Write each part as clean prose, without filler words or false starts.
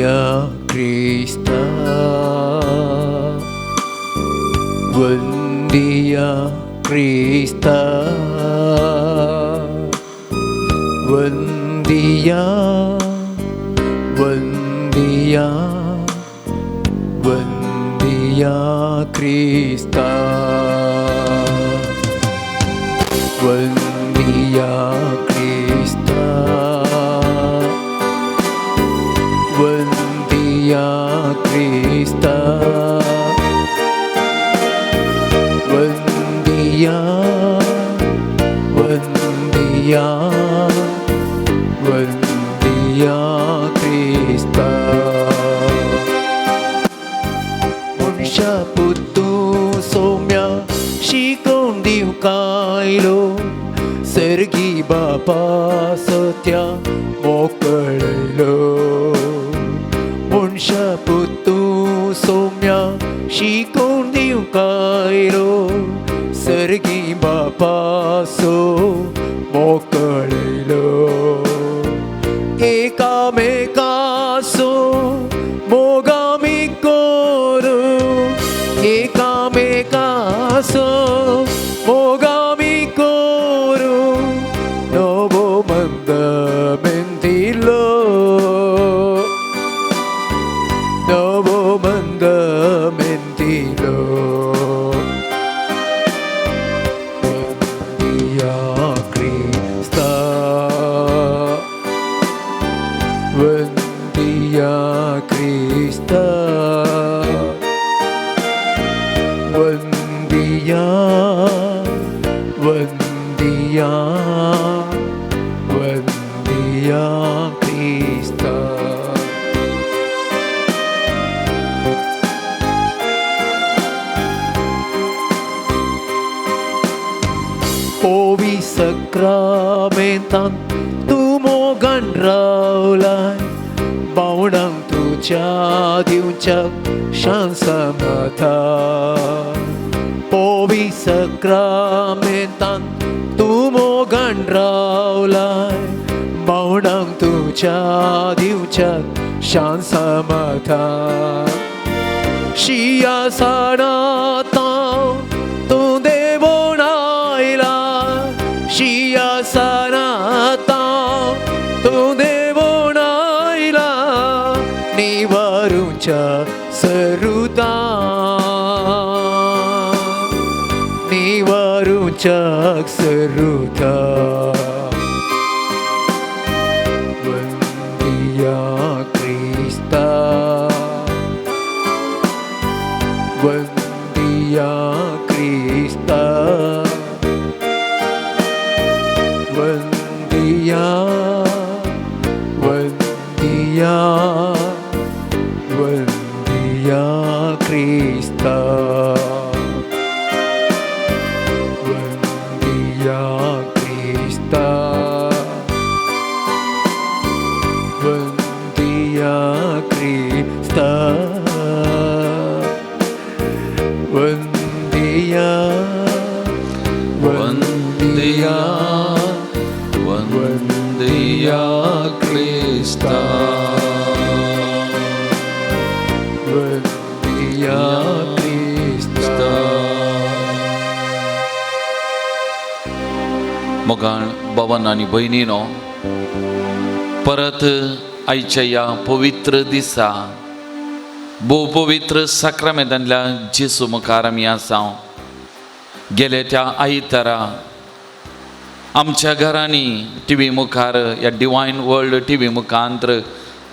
Krista, Vandiya Krista, Vandiya, Vandiya, Vandiya Krista, Vandiya Krista, Vandiya Krista, Vandiya, Vandiya, Vandiya Krista. Munsha puttu somya shikon diu kailo, sergi bapa satya mokalilo. Munsha puttu somya shikon diu kailo, sergi bapa so mokalilo. Ekameka so mogami koru, ekameka so mogami koru, novo mandamentilo, novo mandamentilo. Vandiya Krista, Vandiya Krista, Vandiya, Vandiya, Vandiya Krista. Povi sakramentan tumo ganraulai, baudang tuja diuncak shan samata. Povi sakramentan tumo ganraulai, baudang tuja diuncak shan samata. Shia sanata tu devonaila, Shia sanata tu devonaila, nivaruncha saruta, nivaruncha saruta. Vandiya Krista, Vandiya Krista, Vandiya, Vandiya, Vandiya Krista, Vandiya Krista, Vandiya Krista, Vandiya, Vandiya, Vandiya Krista, Vandiya Krista. मोगाळ भवन आणि बहिणीनो, परत आयच्या या पवित्र दिसा भोव पवित्र साक्रामेंतांतल्या जेसू मुखार आमी आसां. गेल्या त्या आयतारा आमच्या घरांनी टीव्ही मुखार या डिवायन वर्ल्ड टीव्ही मुखांतर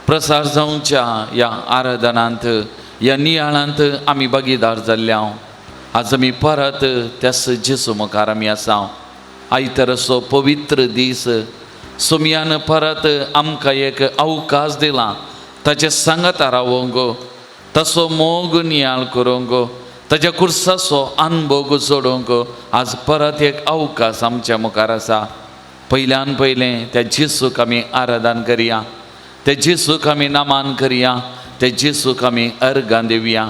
प्रसार जावच्या या आराधनांत या नियाळांत आमी भागीदार जाल्ल्या. आज आमी परत त्याच जेसू मुखार आमी आसां. आयताराचो पवित्र दीस सुमयान परत आमकां एक अवकाश दिला ताचे सांगाता रावंक, तसो मोग नियाळ करूंक, ताच्या कुर्साचो अनुभव जोडूंक आज परत एक अवकाश आमच्या मुखार आसा. पयल्यान पयलें त्या जेसूक आमी आराधन करया, त्या जेसूक आमी नामान करया, त्या जेसूक आमी अर्गां दिवया.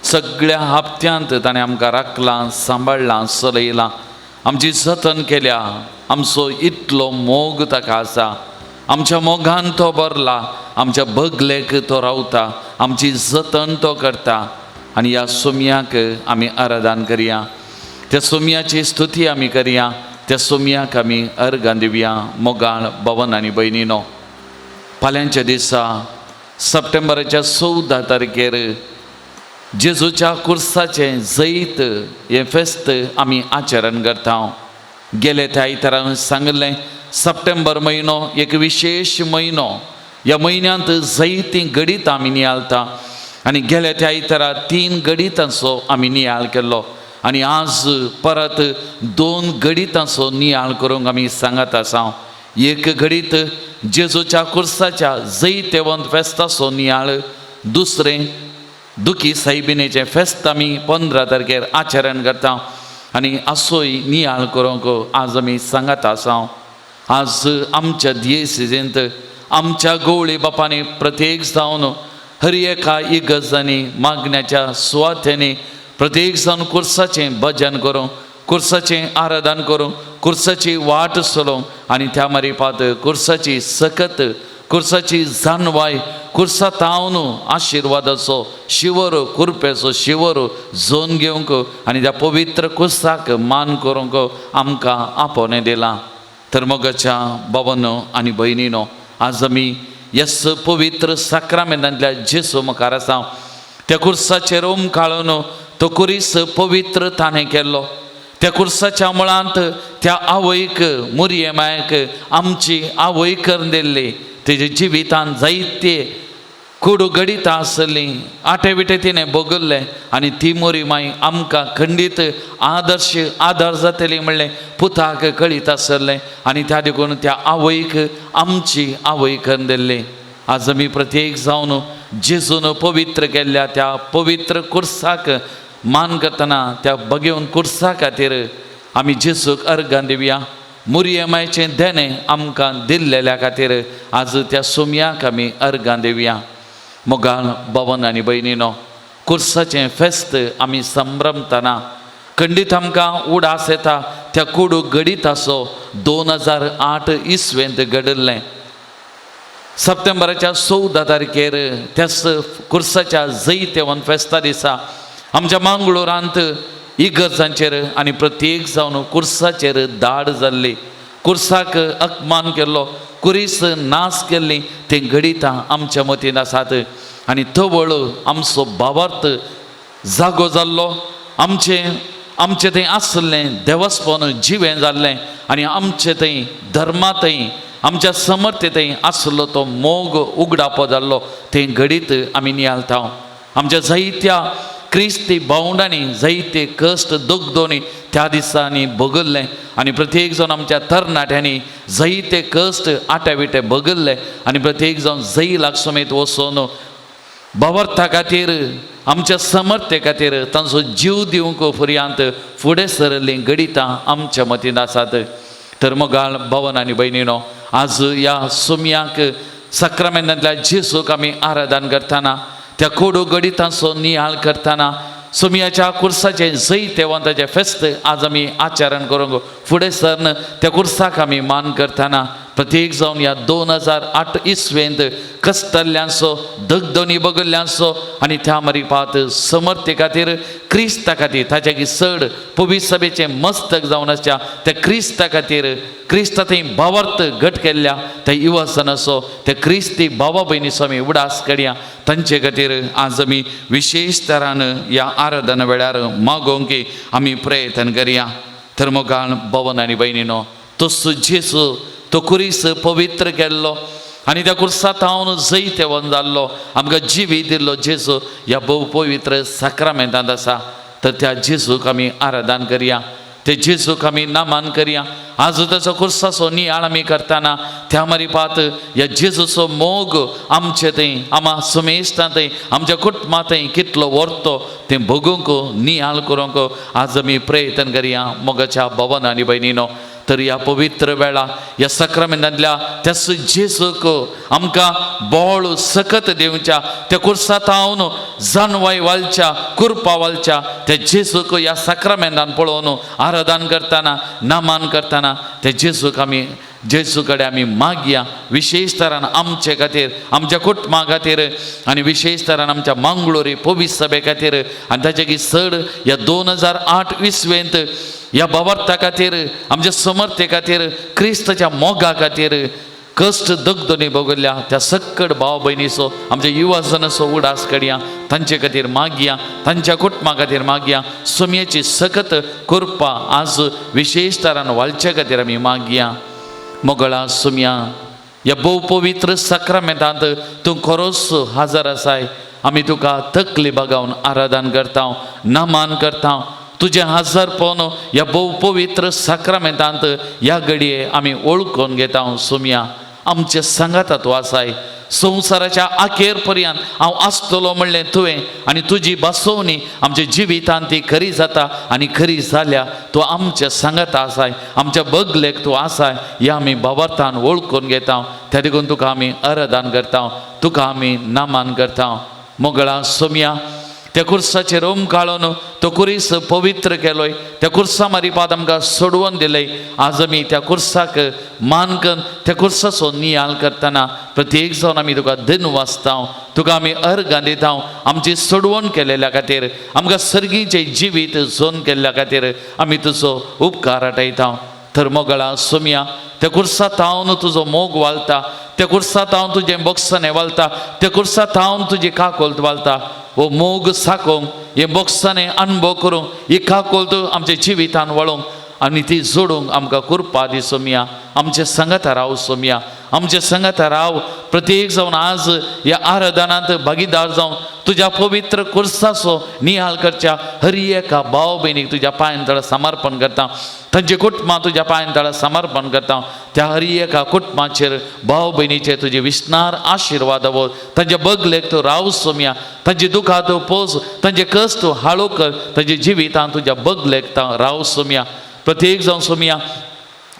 सगळ्या हप्त्यांत ताणें आमकां राखलां, सांबाळलां, चलयलां, आमची जतन केल्या. आमचो इतलो मोग ताका आसा. आमच्या मोगान तो भरला, आमच्या बगलेक तो रावता, आमची जतन तो करता. आनी ह्या सोमयाक आमी आराधन करया, त्या सोमयाची स्तुती आमी करया, त्या सोमयाक आमी अर्गां दिवया. मोगाळ भवन आनी भयणीनो, फाल्यांच्या दिसा सप्टेंबराच्या 14 तारखेर जेजूच्या कुर्साचें जैत हें फेस्त आमी आचरण करता. गेले त्या आयतारा सांगलें, सप्टेंबर म्हयनो एक विशेष म्हयनो. ह्या म्हयन्यांत जैती गडीत आमी नियाळता. आनी गेल्या त्या आयतारा 3 गडितांचो आमी नियाळ केल्लो. आनी आज परत 2 गडितांचो नियाळ करूंक आमी सांगत आसा. एक गडीत जेजूच्या कुर्साच्या जैतवंत फेस्ताचो नियाळ, दुसरें दुखी सायबिणेचें फेस्त आमी 15 तारखेर आचरण करता. आनी असोय नियाळ करूंक आज आमी सांगत आसा. आज आमच्या दियेसीजेंत आमच्या गवळी बापांनी प्रत्येक जावन हर एका इगर्जांनी मागण्याच्या सुवातेनी प्रत्येक जावन कुर्साचें भजन करूं, कुर्साचें आराधन करूं, कुर्साची वाट चलोवं. आनी त्या मारिफात कुर्साची सकत, कुर्साची जानवाय, कुर्सा तावन आशिर्वादाचो शिवर, कुरपेचो शिवर जोन घेवंक आनी त्या पवित्र कुर्साक मान करूंक आमकां आपोवणें दिलां. तर मोगाच्या भावांनो आनी भयणीनो, आज आमी यस पवित्र साक्रामेंतांतल्या जेजू मुखार आसा. त्या कुर्साचेर काळून तो कुरीस पवित्र ताणें केल्लो. त्या कुर्साच्या मुळांत त्या आवयक, मुरयेमायक आमची आवय करून दिल्ली. तेजे जिवितांत जायते कुडू गडितां आसलीं, आटे विटे तिणें भोगल्लें. आनी ती मोरी माय आमकां खंडीत आदर्श आदार जातली म्हणलें पुताक कळीत आसलें. आनी त्या देखून त्या आवयक आमची आवय करून दिल्ली. आज आमी प्रत्येक जावन जेजून पवित्र केल्ल्या त्या पवित्र कुर्साक मान करतना, त्या बगेवन कुर्सा खातीर आमी जेजूक अर्गां दिवया. मुरयेमायचें देणें आमकां दिल्लेल्या खातीर आज त्या सोमयाक आमी अर्गां दिवया. मोगाळ भवन आनी भयणीनो, कुर्साचें फेस्त आमी संभ्रमतना खंडीत आमकां उडास येता त्या कुडू गडिताचो 2008 इसवेंत घडल्लें. सप्टेंबराच्या 14 तारखेर त्याच कुर्साच्या जैतवंत फेस्ता दिसा आमच्या मंगळुरांत इगर्जांचेर आनी प्रत्येक जावन कुर्साचेर दाड जाल्ली. कुर्साक अपमान केल्लो, कुरीस नास केल्ली ते घडितां आमच्या मतीन आसात. आनी तवळ आमचो भावार्थ जागो जाल्लो. आमचें थंय आसलें देवस्थान जिवें जाल्लें. आनी आमचें थंय धर्मांतय आमच्या समर्थेतय आसलो तो मोग उगडापो जाल्लो. ते घडीत आमी नियाळटा. आमच्या जायत्या क्रिस्ती भावंडांनी जायते कश्ट दुख त्या दिसांनी भोगल्ले. आनी प्रत्येक जावन आमच्या तरणाट्यांनी जायते कश्ट आट्याविटे भोगल्ले. आनी प्रत्येक जावन जैलाक समेत वचून भावार्था खातीर, आमच्या समर्थे खातीर तांचो जीव दिवंक पर्यंत फुडें सरलीं घडितां आमच्या मतीन आसात. तर मोगाळ भवन आनी भयणीनो, आज ह्या सोमयाक साक्रामेंतांतल्या जेजूक आमी आराधन करतना, त्या कोडू गडितांचो नियाळ करतना, सोमयाच्या कुर्साचें जैतवंताचें फेस्त आज आमी आचरण करूंक फुडें सरन त्या कुर्साक आमी मान करतना प्रत्येक जावन ह्या 2008 इसवेंत कश्टल्ल्यांचो, दगदोनी भोगल्ल्यांचो आनी त्या मारिफात समर्थे खातीर, क्रिस्ता खातीर, ताच्या चड पवित्र सभेचें मस्तक जावन आसच्या त्या क्रिस्ता खातीर, क्रिस्ता थंय भावार्थ घट केल्ल्या त्या युवसनाचो, त्या क्रिस्ती भावा भयणीचो आमी उडास काडया. तांचे खातीर आज आमी विशेश तरान ह्या आराधना वेळार मागोवंक आमी प्रयत्न करया. तर मोगाळ भवन आनी भयणीनो, तो जेजू तो कुरीस पवित्र केल्लो आनी त्या कुर्सांत हांव जैतवंत जाल्लो, आमकां जिवी दिल्लो जेजू ह्या भोव पवित्र साक्रामेंतांत आसा. तर त्या जेजूक आमी आराधन करया, ते जेजूक आमी नामान करया. आज ताचो कुर्साचो नियाळ आमी करतना त्या मारिफात ह्या जेजूचो मोग आमचे थंय, आमा समेस्तांतय, आमच्या कुटुंबांतय कितलो व्हरतो तें भोगूंक, नियाळ करूंक आज आमी प्रयत्न करया. मोगाच्या भवन आनी भयणीनो, तर ह्या पवित्र वेळा ह्या साक्रामेंतांतल्या त्या जेजूक आमकां बोळ सकत दिवच्या, त्या कुर्सांत हांव जानवाय वालच्या, कुरपा वालच्या त्या जेजूक ह्या साक्रामेंतान पळोवन आराधन करतना, नामान करतना त्या जेजूक आमी जेजू कडेन आमी मागया विशेष तरान आमचे खातीर, आमच्या कुटुंबा खातीर आनी विशेष तरान आमच्या मंगळुरी पवित्र सभे खातीर आनी ताचे चड ह्या 2008 इस्वेंत ह्या भावार्था खातीर, आमच्या समर्थे खातीर, क्रिस्ताच्या मोगा खातीर कश्ट दगदोनी भोगल्या त्या सक्कड भाव भयणीचो, आमच्या युवा जनाचो उडास काडया, तांचे खातीर मागया, तांच्या कुटुंबा खातीर मागया. सोम्याची सखत कृपा आज विशेष तरान वालच्या खातीर आमी मागया. मोगळा सोम्या, ह्या भोव पवित्र सक्रामेंतांत तूं खरोच हजर आसाय. आमी तुका तकली बगावन आराधन करता, नामान करता. तुझे हजरपण ह्या भोव पवित्र सक्रामेंतांत ह्या घडये आमी ओळखून घेता. सोम्या, आमचे सांगाता तूं आसाय. संवसाराच्या आखेर पर्यंत हांव आसतलो म्हणलें तुवें, आनी तुजी बसोवणी आमच्या जिवितांत ती खरी जाता आनी खरी जाल्या. तूं आमच्या सांगाता आसाय, आमच्या बगलेक तूं आसाय. ह्या आमी भावार्थान वळखून घेता. त्या देखून तुका आमी आराधन करता, तुका आमी नामान करता. मोगळा सोम्या, त्या कुर्साचेर रोम काळोन तो कुरीस पवित्र केलोय, त्या कुर्सा मारिपात आमकां सोडवून दिलय. आज आमी त्या कुर्साक मानकन त्या कुर्साचो नियाल करतना प्रत्येक जावन आमी तुका धन वाचता, तुका आमी अर्घां दिता. आमची सोडवण केलेल्या खातीर, आमकां सर्गीचे जिवीत जोन केल्ल्या खातीर आमी तुजो उपकार आठयता. तर मोगळा सोम्या, त्या कुर्सांत हांव तुजो मोग वालता, त्या कुर्सांत हांव तुजें बक्षणें वालता, त्या कुर्सांत हांव तुजी काकोल्त वालता. ओ मोग साकोंक, हे बक्षणें अनुभव करूंक, ही काकोल्त आमच्या जिवितान वळोवंक आनी ती जोडूंक आमकां कृपा दी सोम्या. आमचे संगता राव सोम्या, आमचे संगता राव. प्रत्येक जावन आज ह्या आराधनांत भागीदार जावन तुज्या पवित्र कुर्साचो नियाल करच्या हर एका भाव भयणीक तुज्या पांयांतळ समर्पण करता. तांचे कुटुंबा तुज्या पांयांतळ समर्पण करता. त्या हर एका कुटुंबाचेर भाव भयणीचेर तुजे विस्तार आशिर्वाद दवर. तांच्या बगलेक तूं राव सोम्या, तांची दुखां तूं पोस, तांचे कश्ट तूं हाळो कर. तांच्या जिवितांत तुज्या बगलेक राव सोम्या. प्रत्येक जावन सोम्या,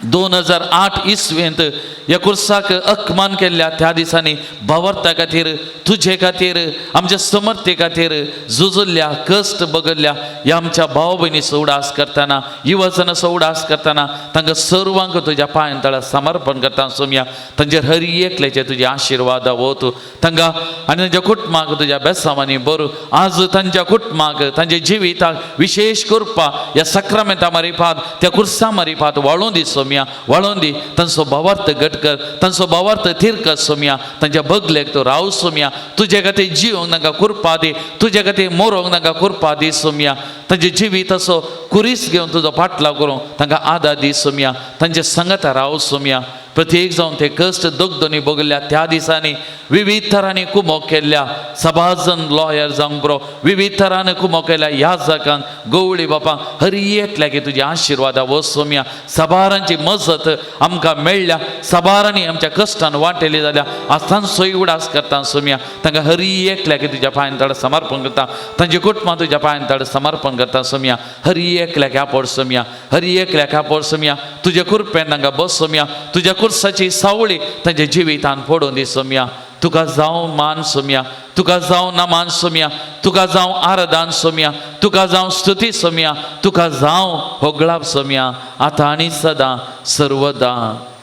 2008 इस्वेंत ह्या कुर्साक अकमान केल्ल्या त्या दिसांनी भावार्था खातीर, तुजे खातीर, आमच्या समर्थे खातीर झुजल्ल्या, कश्ट बगल्ल्या ह्या आमच्या भाव भयणीचो उडास करतना, युवजनाचो उडास करतना तांकां सर्वांक तुज्या पांयांतळ समर्पण करता. सोम्या, तांचेर हर एकल्याचे तुजे आशिर्वाद वत तांकां आनी तांच्या कुटुंबाक तुज्या बेसांवांनी बर. आज तांच्या कुटुंबाक, तांच्या जिविताक विशेष कृपा ह्या सक्रामेंता मारिपात, त्या कुर्सा मारिपात वाळून दी सोम्या, वाळून दी. तांचो भावार्थ घट कर, तांचो भावार्थ थीर कर सोम्या. तांच्या बगलेक तूं राव सोम्या. तुजे खातीर जिवंक तांकां कृपा दी, तुजे खातीर मोरोंक तांकां कृपा दी सोम्या. तांचे जिवीत असो कुरीस घेवन तुजो फाटलाव करूंक तांकां आदार दी सोम्या. तांचे संगता राव सोम्या. प्रत्येक जावन ते कश्ट दगदोनी भोगल्या त्या दिसांनी विविध तरांनी कुमोक केल्ल्या सभाजन लॉयर जावंक बरो, विविध तरांनी कुमोक केल्या याजकांक, गवळी बापांक हर एकल्याक तुजी आशिर्वाद वो सोम्या. सभारांची मजत आमकां मेळ्ळ्या, सभारांनी आमच्या कश्टान वांटेली जाल्या. आज तांचोय उडास करता सोम्या. तांकां हर एकल्याक तुज्या पांयांतळ समर्पण करता. तांचे कुटुंबा तुज्या पांयांतळ समर्पण करता सोम्या. हर एकल्याक आपड सोम्या, हर एकल्याक आपड सोम्या. तुज्या कृपेन तांकां बस सोम्या. तुज्या कुर्साची सावळी तांच्या जिवितान पडून दी सोम्या. तुका जावं मान सोम्या, तुका जावं नमान सोम्या, तुका जावं आराधन सोम्या, तुका जावं स्तुती सोम्या, तुका जावं होगळाप सोम्या, आतां आनी सदां सर्वदा.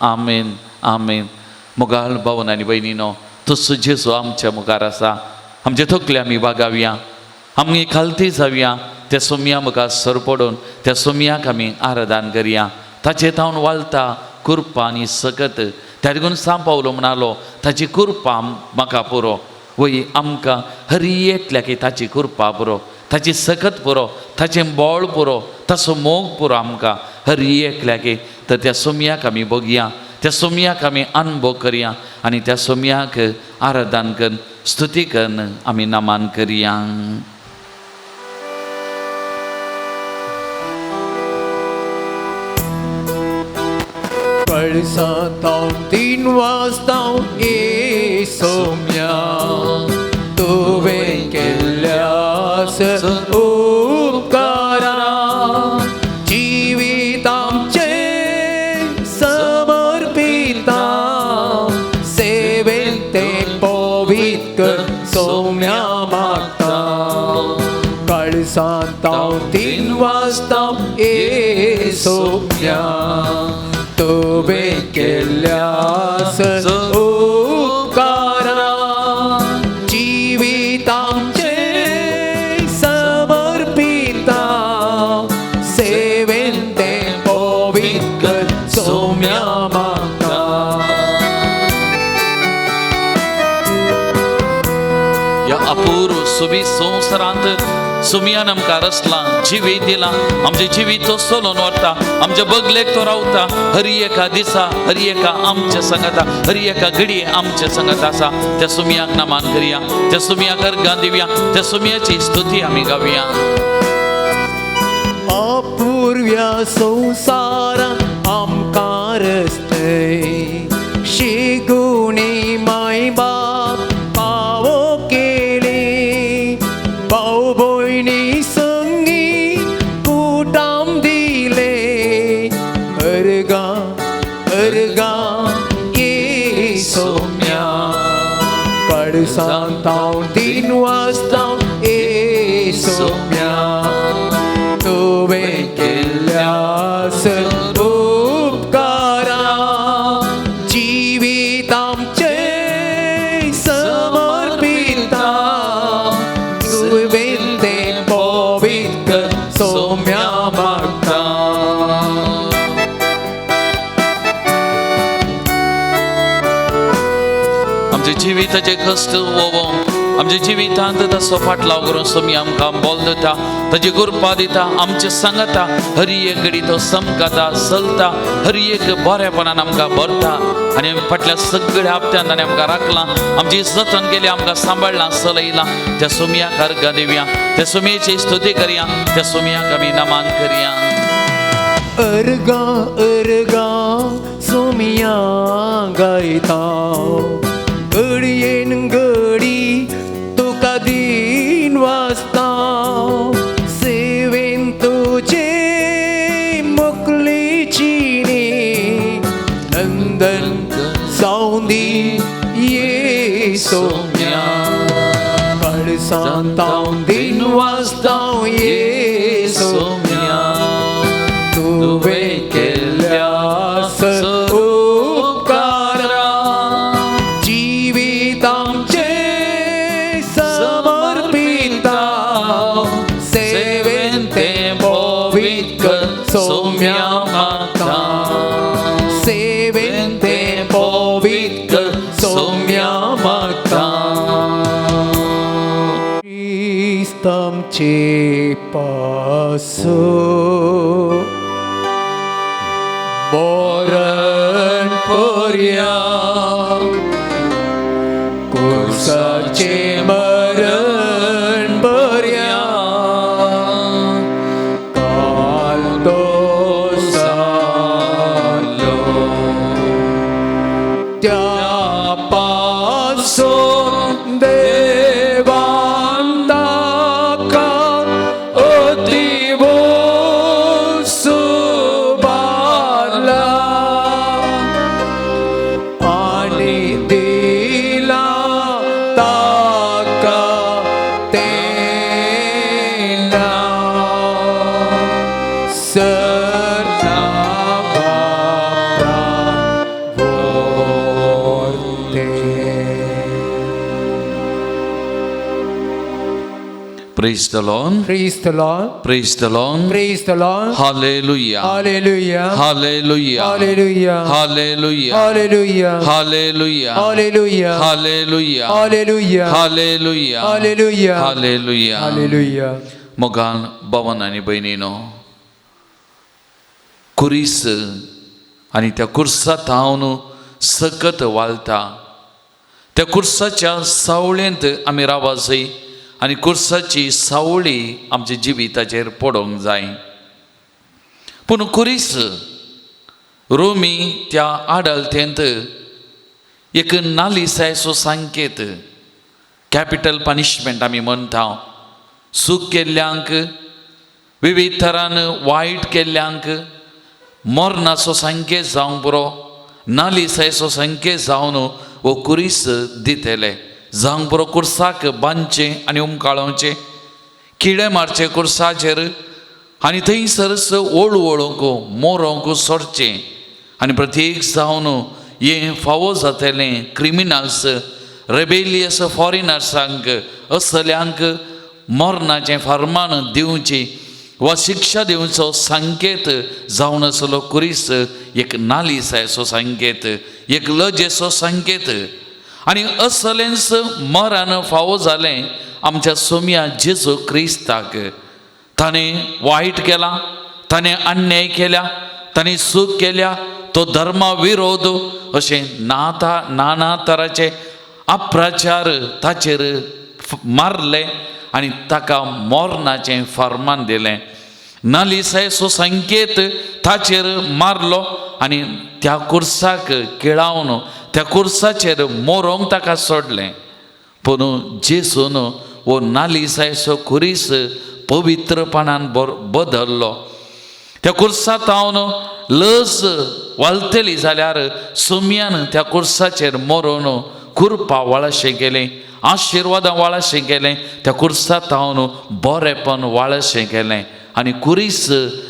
आमेन, आमेन. मुगाल भावन आनी भयणीनो, तसो जेजू आमच्या मुखार आसा. आमचे तकले आमी वागावया, आमी खालती जावया. त्या सोम्या मुखार सर पडून त्या सोम्याक आमी आराधन करया. ताचे तावन वालता कृपा आनी सकत. त्या देखून सांग पावलो म्हणालो, ताची कृपा म्हाका पुरो. वय आमकां हर एकल्याक ताची कृपा पुरो, ताची सकत पुरो, ताचें बोळ पुरो, ताचो मोग पुरो आमकां हर एकल्याक. तर त्या सोम्याक आमी बगया, त्या सोम्याक आमी अनुभव करया आनी त्या सोम्याक आराधन करून स्तुती करून आमी नमान करया. कळसांत 3 वाजता ए सोम्या, तुवें केल्यास उपकारा. जिवीत आमचे समर्पिता, सेवेन ते पवित्र सोम्या मागता. कळसांत 3 वाजता ए सोम्या, तुवें केल्यास उपकारा जिवीत आमचे समर्पिता सेवेन तें पवित्र सौम्या म्हाका या अपूर्व सुबी संवसारांत सुमियान आमकां रचला जिवीत दिला आमचे जिवीत तो चलोवन व्हरता आमच्या बगलेक तो रावता हर एका दिसा हर एका आमच्या संगता हर एका घडये आमच्या संगत आसा त्या सुमियाक नमान करुया त्या सुमियाक अर्घां दिवया त्या सुमियाची स्तुती आमी गावया अपूर्व्या संवसारांत आमकां रचतय शिगुणी माय बाप पावो केली भाऊ भयणी संगी कुटाम दिले अर्घां ये सौम्या पडसांत हांव तीन वाजता ये सौम्या तुवें केल्यास उपकारा जिवीत आमचे समर्पिता तुवें तें पवित्र सौम्या म्हाका आमचे जिविताचे कश्ट वोवो आमच्या जिवितांत तसो फाटलाव करून सोमी आमकां बोल दिता ताची कृपा दिता आमचे सांगता हर एक घडी तो समकता चलता हर एक बरेपणान आमकां भरता आनी फाटल्या सगळ्या हप्त्यान ताणें आमकां राखलां आमची जतन केली आमकां सांबाळलां चलयलां त्या सोमयाक अर्घां दिवया त्या सोमयेची स्तुती करया त्या सोमयाक आमी नमान करया अर्घां सोमया गायता घडयेन घडी तुका दिन वाजता सेवेन तुजे मोकळेची नंदन सावंदी ये सौम्या पडसांत हांव दिन वाजता ये सौम्या तुवें केल्यास उपकारा जिवीत आमचे समर्पिता सेवेन तें पवित्र सौम्या म्हाका सेवेन तें पवित्र सौम्या म्हाका क्रिस्त आमचे पासो मरण पर्यंत कुर्साचे मरण पर्यंत काल तो जालो त्या पासून देवान ताका अतीव सुबारला आणि दिला ताका तें नाव सरता Praise the Lord. Praise the Lord. Praise the Lord. Praise the Lord. Hallelujah. Hallelujah. Hallelujah. Hallelujah. Hallelujah. Hallelujah. Hallelujah. Hallelujah. Hallelujah. Hallelujah. Hallelujah. Hallelujah. Hallelujah. Hallelujah. मोगान भावांनो आनी भयणीनो कुरीस आनी त्या कुर्सांत हांव न्हू सकत वालता त्या कुर्साच्या सावळेंत आमी रावप जाय आनी कुर्साची सावळी आमच्या जिविताचेर पडोवंक जाय पूण कुरीस रोमी त्या आडलतेंत एक नालिसायचो संकेत कॅपिटल पनिशमेंट आमी म्हणटा सूख केल्ल्यांक विविध तरान वायट केल्ल्यांक मरणाचो संकेत जावंक बरो नालिसायचो संकेत जावन वो कुरीस दितेले जावंक बरो कुर्साक बांदचें आनी उमकाळोवचें किडे मारचे कुर्साचेर आनी थंयसरच ओळू ओळूंक मोरोंक सोडचें आनी प्रत्येक जावन हे फावो जातलें क्रिमिनल्स रेबेलियस फॉरेनर्सांक असल्यांक मरणाचें फर्मान दिवची वा शिक्षा दिवचो संकेत जावन आसलो कुरीस एक नालिसायचो संकेत, एक लजेचो संकेत. आनी असलेंच मरण फावो जालें आमच्या सोम्या जेजू क्रिस्ताक. ताणें वायट केलां, ताणें अन्याय केल्या, ताणें चूक केल्या, तो धर्मा विरोध अशें नाना तराचे अप्रचार ताचेर मारले आनी ताका मरणाचें फर्मान दिलें. नालिसायचो संकेत ताचेर मारलो आनी त्या कुर्साक किळावन त्या कुर्साचेर मोरोंक ताका सोडलें. पूण जेजून वो नालिसायचो कुरीस पवित्रपणान बदल्लो. त्या कुर्सांत हांव लज वालतली जाल्यार सोम्यान त्या कुर्साचेर मरोवन कुरपा वाळशें केलें, आशिर्वादां वाळशें केलें. त्या कुर्सांत हांव बरेंपण वाळशें केलें. आनी कुरीस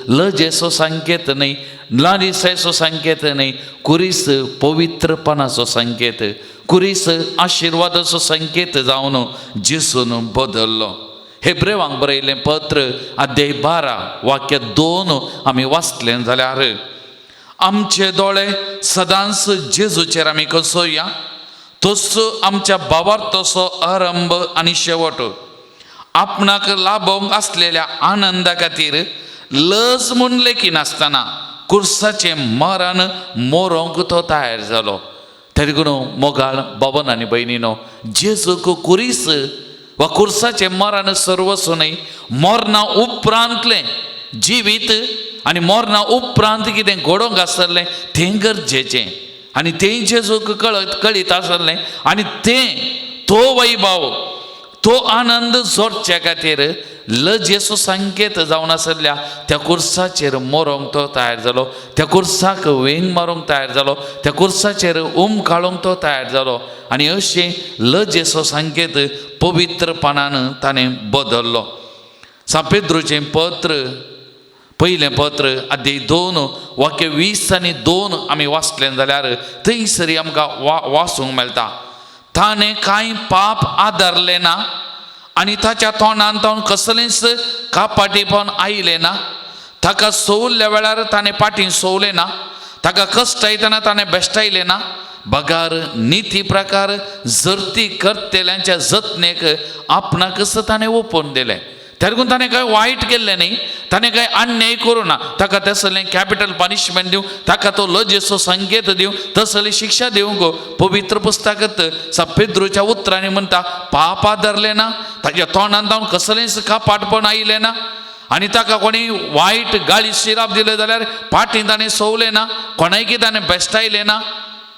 लजेचो संकेत न्ही, नालिसायचो संकेत न्ही, कुरीस पवित्रपणाचो संकेत, कुरीस आशिर्वादाचो संकेत जावन जेजून बदल्लो. हेब्रेवांक बरयलें पत्र अध्याय 12 वाक्य 2 आमी वाचलें जाल्यार आमचे दोळे सदांच जेजूचेर आमी कसोया, तोच आमच्या बाबार्थोचो आरंभ आनी शेवट. आपणाक लाभोंक आसलेल्या आनंदा खातीर लज म्हूण लेखी नासतना कुर्साचें मरण मोरोंक तो तयार जालो. तरी पूण मोगाळ बाबन आनी भयणीनो, जेजूक कुरीस वा कुर्साचें मरण सर्वस्व न्ही, मरणा उपरांतलें जिवीत आनी मरणा उपरांत कितें घडोवंक आसलें तें गरजेचें आनी तें जेजूक कळीत आसलें. आनी तो वैभव, तो आनंद जोडचे खातीर लजेचो संकेत जावन आसल्या त्या कुर्साचेर मरोंक तो तयार जालो. त्या कुर्साक वेंग मारूंक तयार जालो. त्या कुर्साचेर काडूंक तो तयार जालो. आनी अशें लजेचो संकेत पवित्रपणान ताणें बदल्लो. पेद्रूचें पत्र, पयलें पत्र अध्याय 2 वाक्य 20 आनी 2 आमी वाचलें जाल्यार थंयसरी आमकां वाचूंक मेळटा. ताणें कांय पाप आदारलें ना आनी ताच्या तोंडांत तावन कसलेंच कापाटीपण आयलें ना. ताका सवल्ल्या वेळार ताणें पाटी सवलें ना. ताका कश्ट येतना ताणें बेश्टायलें ना. बगार निती प्रकार जर्ती करतेल्यांच्या जतनेक आपणाकच ताणें ओपून दिलें. तेरकून ताणें कांय वायट केल्लें न्ही, ताणें कांय अन्याय करूं ना. ताका तसलें कॅपिटल पनिशमेंट दिवं, ताका तो लजेचो संकेत दिवं, तसली शिक्षा दिवंक पवित्र पुस्तकांत पेद्रूच्या उतरांनी म्हणटा पाप आदारलें ना, ताच्या तोंडांत हांव कसलेंच कापाटपण आयलें ना. आनी ताका कोणी वायट गाळी शिराप दिले जाल्यार पाटी ताणें सवलें ना, कोणायकी ताणें बेश्टायलें ना.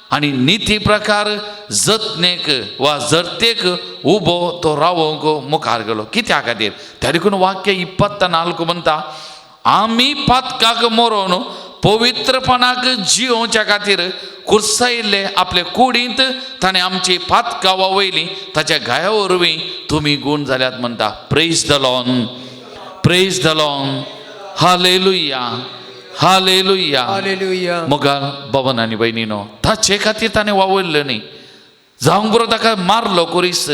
आनी निती प्रकार जतनेक वा जर्तेक उबो तो रावोंक मुखार गेलो. कित्या खातीर? तरीकून वाक्य 24 म्हणटा आमी पातकाक मरोवन पवित्रपणाक जिवोवच्या खातीर कुर्सायिल्ले आपले कुडींत ताणें आमची पातकां वयली, ताच्या गाया वरवीं तुमी गूण जाल्यात म्हणटा. Praise the Lord, praise the Lord, hallelujah, hallelujah, hallelujah. मोगाळ बाबन आनी भयणीनो, ताचे खातीर ताणें वावरलें न्ही. जावंक बरो ताका मारलो कुरीस,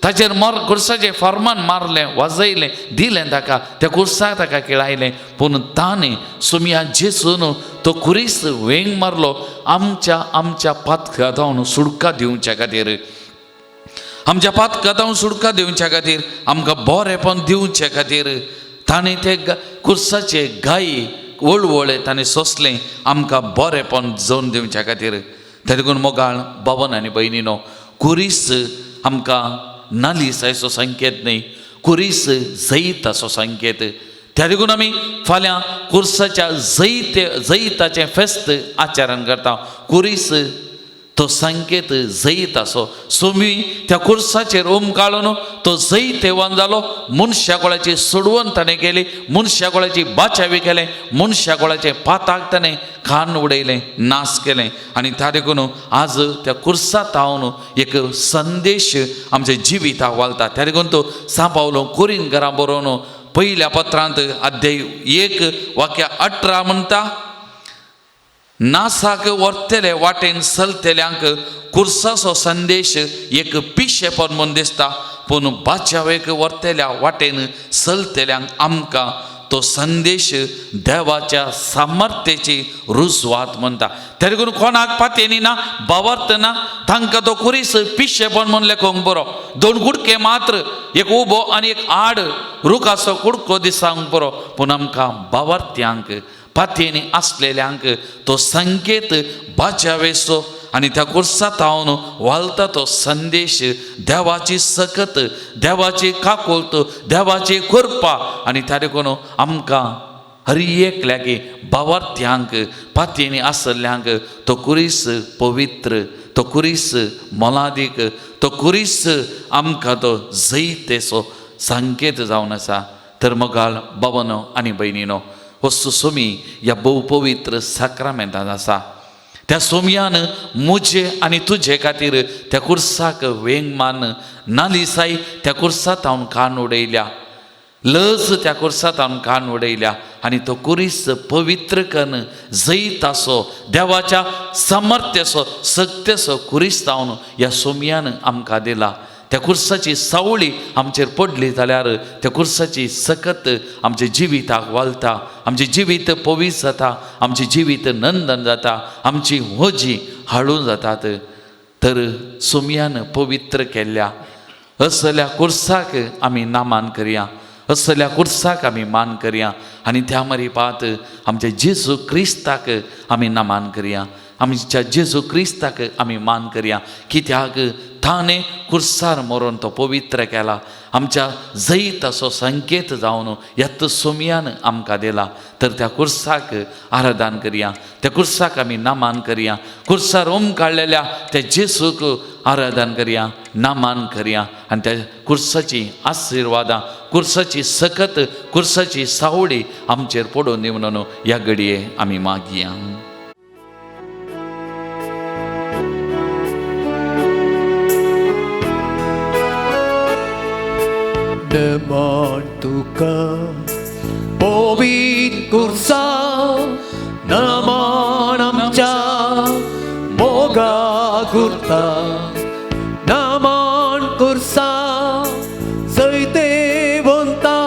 ताचेर कुर्साचें फर्मान मारलें, वाजयलें, दिलें ताका, त्या कुर्साक ताका किळायलें. पूण ताणें सोम्या जेजून तो कुरीस वेंग मारलो आमच्या पातकांत सुडका दिवच्या खातीर, आमच्या पातकांत सुडका दिवच्या खातीर, आमकां बरेंपण दिवचे खातीर. ताणें ते कुर्साचे गायी वळवळे ताणें सोंसलें आमकां बरेंपण जावन दिवच्या खातीर. तेदकून मोगाळ बाबन आनी भयणीनो, कुरीस आमकां नालिसायचो संकेत न्ही, कुरीस जैताचो संकेत. त्या देखून आमी फाल्यां कुर्साच्या जैताचें फेस्त आचरण करता. कुरीस तो संकेत जैताचो. सोमी त्या कुर्साचेर काडून तो जैत येवन जालो. मनशाकुळाची सोडवण ताणें केली, मनशाकुळाची बाचावी केलें, मनशाकुळाचे पाताक ताणें खाण उडयलें, नाश केलें. आनी त्या देखून आज त्या कुर्सांत हांव एक संदेश आमच्या जिविताक वालता. त्या देखून तो सांपावलो कोरिंथकारां बरोवन पयल्या पत्रांत अध्याय 1 वाक्य 18 म्हणटा नासाक व्हरतले वाटेन चलतल्यांक कुर्साचो संदेश एक पिशेपण म्हूण दिसता, पूण बाच्यावेक व्हरतल्या वाटेन चलतल्यांक आमकां तो संदेश देवाच्या सामर्थ्याची रुजवात म्हणटा. तरी करून कोणाक पातेनी ना बावर्त ना तांकां तो कुरीस पिशेपण म्हूण लेखोंक बरो. 2 कुडके मात्र, एक उबो आनी एक आड रुखाचो कुडको दिसांक बरो, पूण आमकां बावर्त्यांक पातेनी आसलेल्यांक तो संकेत बाच्यावेचो आनी त्या कुर्सात हांव वालता तो संदेश देवाची सकत, देवाची काकुळत, देवाची कृपा आनी त्या देखून आमकां हर एकल्यागे बावर्त्यांक पातेनी आसल्ल्यांक तो कुरीस पवित्र, तो कुरीस मोलादीक, तो कुरीस आमकां तो जैतेचो संकेत जावन आसा. तर मोगाल भावांनो आनी भयणीनो, हो सुसोमी ह्या बहुपवित्र साक्रामेंतांत आसा. त्या सोमयान मुजे आनी तुजे खातीर त्या कुर्साक वेंगमान नालिसाई त्या कुर्सात हांव कान उडयल्या, लज त्या कुर्सात हांव कान उडयल्या आनी तो कुरीस पवित्र कन जैताचो, देवाच्या सामर्थ्याचो, सत्याचो कुरीस हांव ह्या सोमयान आमकां दिला. त्या कुर्साची सावळी आमचेर पडली जाल्यार त्या कुर्साची सकत आमच्या जिविताक वालता, आमचें जिवीत पवित्र जाता, आमचें जिवीत नंदन जाता, आमची होजी हाडून जातात. तर सोमयान पवित्र केल्ल्या असल्या कुर्साक आमी नामान करया, असल्या कुर्साक आमी मान करया आनी त्या मरीपात आमच्या जेजू क्रिस्ताक आमी नामान करया, आमच्या जेजू क्रिस्ताक आमी मान करया. कित्याक ताणें कुर्सार मरून तो पवित्र केला, आमच्या जैताचो संकेत जावन ह्यात सोमयान आमकां दिला. तर त्या कुर्साक आराधन करया, त्या कुर्साक आमी नामान करया, कुर्सार काडलेल्या त्या जेजूक आराधन करया, नामान करया आनी त्या कुर्साची आशिर्वादां, कुर्साची सकत, कुर्साची सावळी आमचेर पडून दी म्हणून ह्या घडये आमी मागया. नमन तुका पवित्र कुर्सा, नमन आमच्या मोगा कुर्ता, नमन कुर्सा जैते वंता,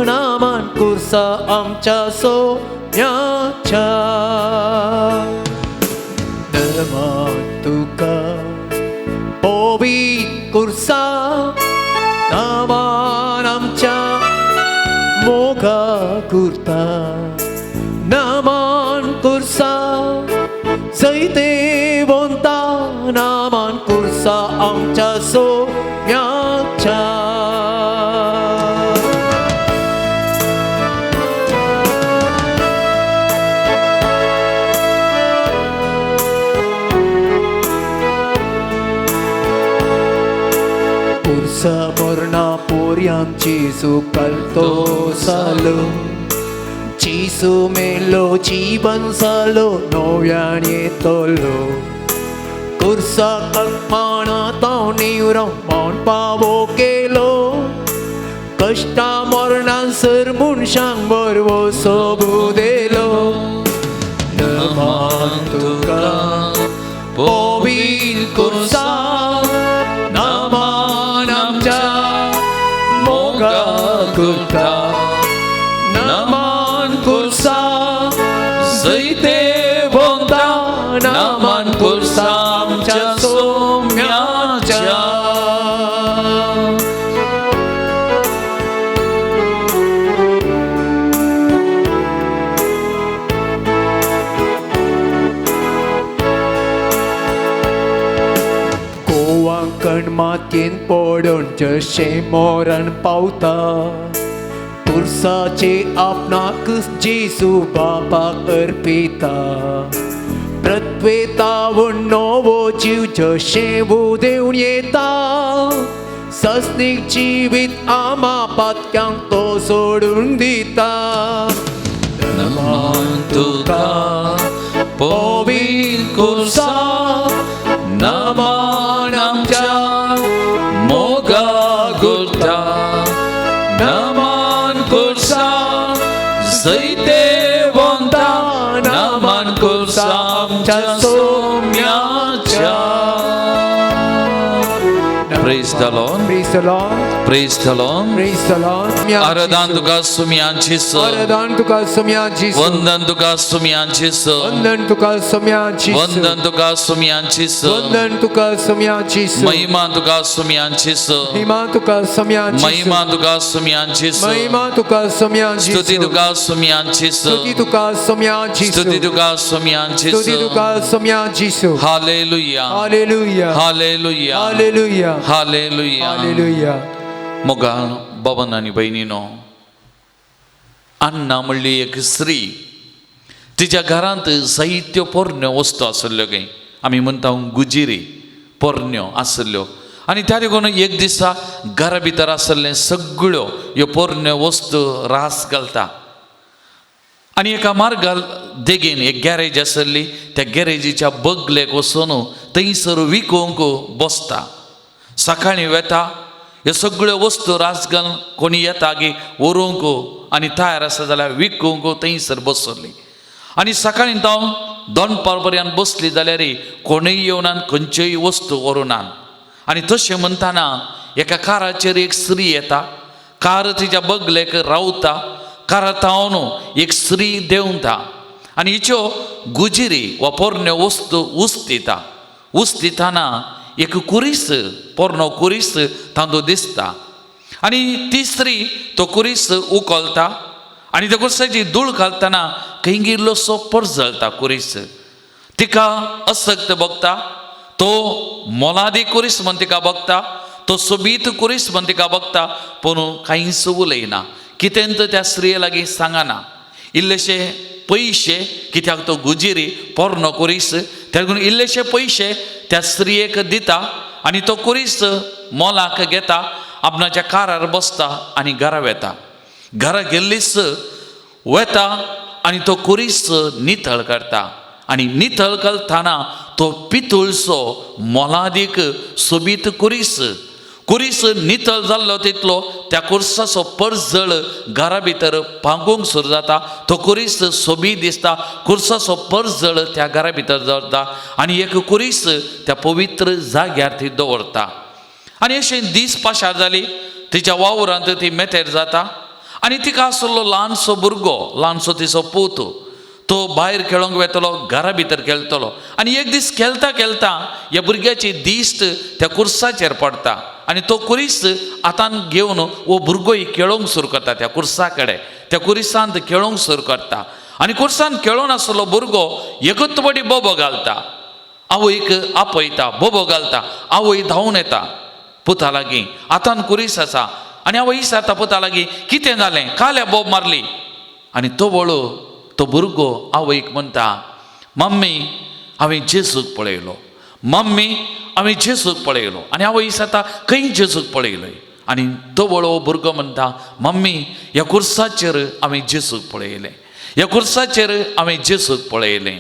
नमन कुर्सा आमच्या सोम्याच्या. नमन तुका पवित्र कुर्सा, नमन आमच्या मोगा कुर्ता, नमन कुर्सा जैते वंता, नमन कुर्सा आमच्या सोम्याच्या. समोरना पोरयांची सुकलतो सालो, चिसू मेलो जीवन सालो नव्यान येतलो. कुर्साक माना तो निवरो मन पावो केलो, कष्टा मरणान सर मनशांक बरवो सोबू देलो. नमन तुका पवित्र कुर्सा, नमन आमच्या मोगा कुर्ता, नमन कुर्सा जैते वंता, नमन कुर्सा आमच्या सोम्याच्या. कोवांकण मातयेन पडून जशें मरण पावता, कुर्साचे आपणाक जेजू बापाक अर्पिता. प्रत्वेतावून नवो जीव जशें उदेवून येता, सस्नीक जिवीत आमा पातक्यांक तो सोडून दिता. नमन तुका पवित्र कुर्सा, नमन आमच्या मोगा कुर्ता, नमन कुर्सा जैते वंता, नमन कुर्सा आमच्या सोम्याच्या. Praise the Lord. Praise the Lord. Praise the Lord. Praise the Lord. आराधन तुका सुम्यांची स. आराधन तुका सुम्यांची स. वंदन तुका सुम्यांची स. वंदन तुका सुम्यांची स. वंदन तुका सुम्यांची स. वंदन तुका सुम्यांची स. महिमा तुका सुम्यांची स. महिमा तुका सुम्यांची स. महिमा तुका सुम्यांची स. महिमा तुका सुम्यांची स. स्तुती तुका सुम्यांची स. स्तुती तुका सुम्यांची स. स्तुती तुका सुम्यांची स. स्तुती तुका सुम्यांची स. Hallelujah. Hallelujah. Hallelujah. Hallelujah. Hallelujah. Hallelujah. मोगाळ बाबांनो आनी भयणीनो, अन्ना म्हणली एक स्त्री, तिच्या घरांत जायत्यो पोरण्यो वस्तू आसल्यो गे. आमी म्हणटा गुजिरी पोरण्यो आसल्यो. आनी त्या देखून एक दिसा घरा भितर आसल्ले सगळ्यो ह्यो पोरण्यो वस्तू रास घालता. आनी एका मार्गार देगेन एक गॅरेज आसली, त्या गॅरेजीच्या बगलेक वचून थंयसर विकूंक बसता. सकाळीं वेता ह्यो सगळ्यो वस्तू रास घालून कोणी येता गे व्हरूंक आनी तयार आसा जाल्यार विकूंक थंयसर बसली. आनी सकाळीं जावन दनपार पर्यंत बसली जाल्यार कोणूय येवनान खंयच्योय वस्तू व्हरुनान. आनी तशें म्हणटाना एका काराचेर एक स्त्री येता. कार तिच्या बगलेक रावता. कारांत एक स्त्री देंवता आनी हिच्यो गुजिरी वा पोरण्यो वस्तू उस्तिता. उस्तिताना एक कुरीस, पोरनो कुरीस तांदूळ दिसता. आनी ती स्त्री तो कुरीस उखलता आनी त्या कुरसाची धूळ घालतना खंय इल्लोसो पर्जळटा कुरीस. तिका असक्त बघता, तो मोलादी कुरीस म्हण तिका बघता, तो सोबीत कुरीस म्हण तिका बघता, पूण कांयच उलयना. कितें त्या स्त्रिये लागीं सांगना. इल्लेशे पयशे, कित्याक तो गुजिरी पोरनो कुरीस, त्या लागून इल्लेशे पयशे त्या स्त्रियेक दिता आनी तो कुरीस मोलाक घेता, आपणाच्या कारार बसता आनी घरा वेता. घरा गेल्लीच वेता आनी तो कुरीस नितळ करता. आनी नितळ करतना तो पितूळचो मोलादीक सोबीत कुरीस नितळ जाल्लो तितलो त्या कुर्साचो पर्जळ घरा भितर पांगूंक सुरू जाता. तो कुरीस सोबीत दिसता, कुर्साचो पर्जळ त्या घरा भितर दवरता आनी एक कुरीस त्या पवित्र जाग्यार ती दवरता. आनी अशें दीस पाशार जाली, तिच्या वावरांत ती मेतेर जाता आनी तिका आसलो ल्हानसो भुरगो, ल्हानसो तिचो पूत. तो भायर खेळोंक वेतलो, घरा भितर खेळटलो आनी एक दीस खेळटा खेळटा ह्या भुरग्याची दिश्ट त्या कुर्साचेर पडटा आनी तो कुरीस हातान घेवन वो भुरगोय खेळोंक सुरू करता त्या कुर्सा कडेन. त्या कुरिसांत खेळोंक सुरू करता आनी कुर्सांत खेळोन आसलो भुरगो एकूच बडी बोबो घालता. आवयक आपयता, बोबो घालता. आवय धांवन येता पुता लागीं, हातान कुरीस आसा आनी आवय विचारता पुता लागीं, कितें जालें, काल्या बोब मारली. आनी तो वळू तो भुरगो आवयक म्हणटा, मम्मी हांवें जेजूक पळयलो, मम्मी हांवें जेजूक पळयलो. आनी आवय विचारता, खंय जेजूक पळयलोय. आनी तो वळो भुरगो म्हणटा, मम्मी ह्या कुर्साचेर हांवें जेजूक पळयलें, ह्या कुर्साचेर हांवें जेजूक पळयलें.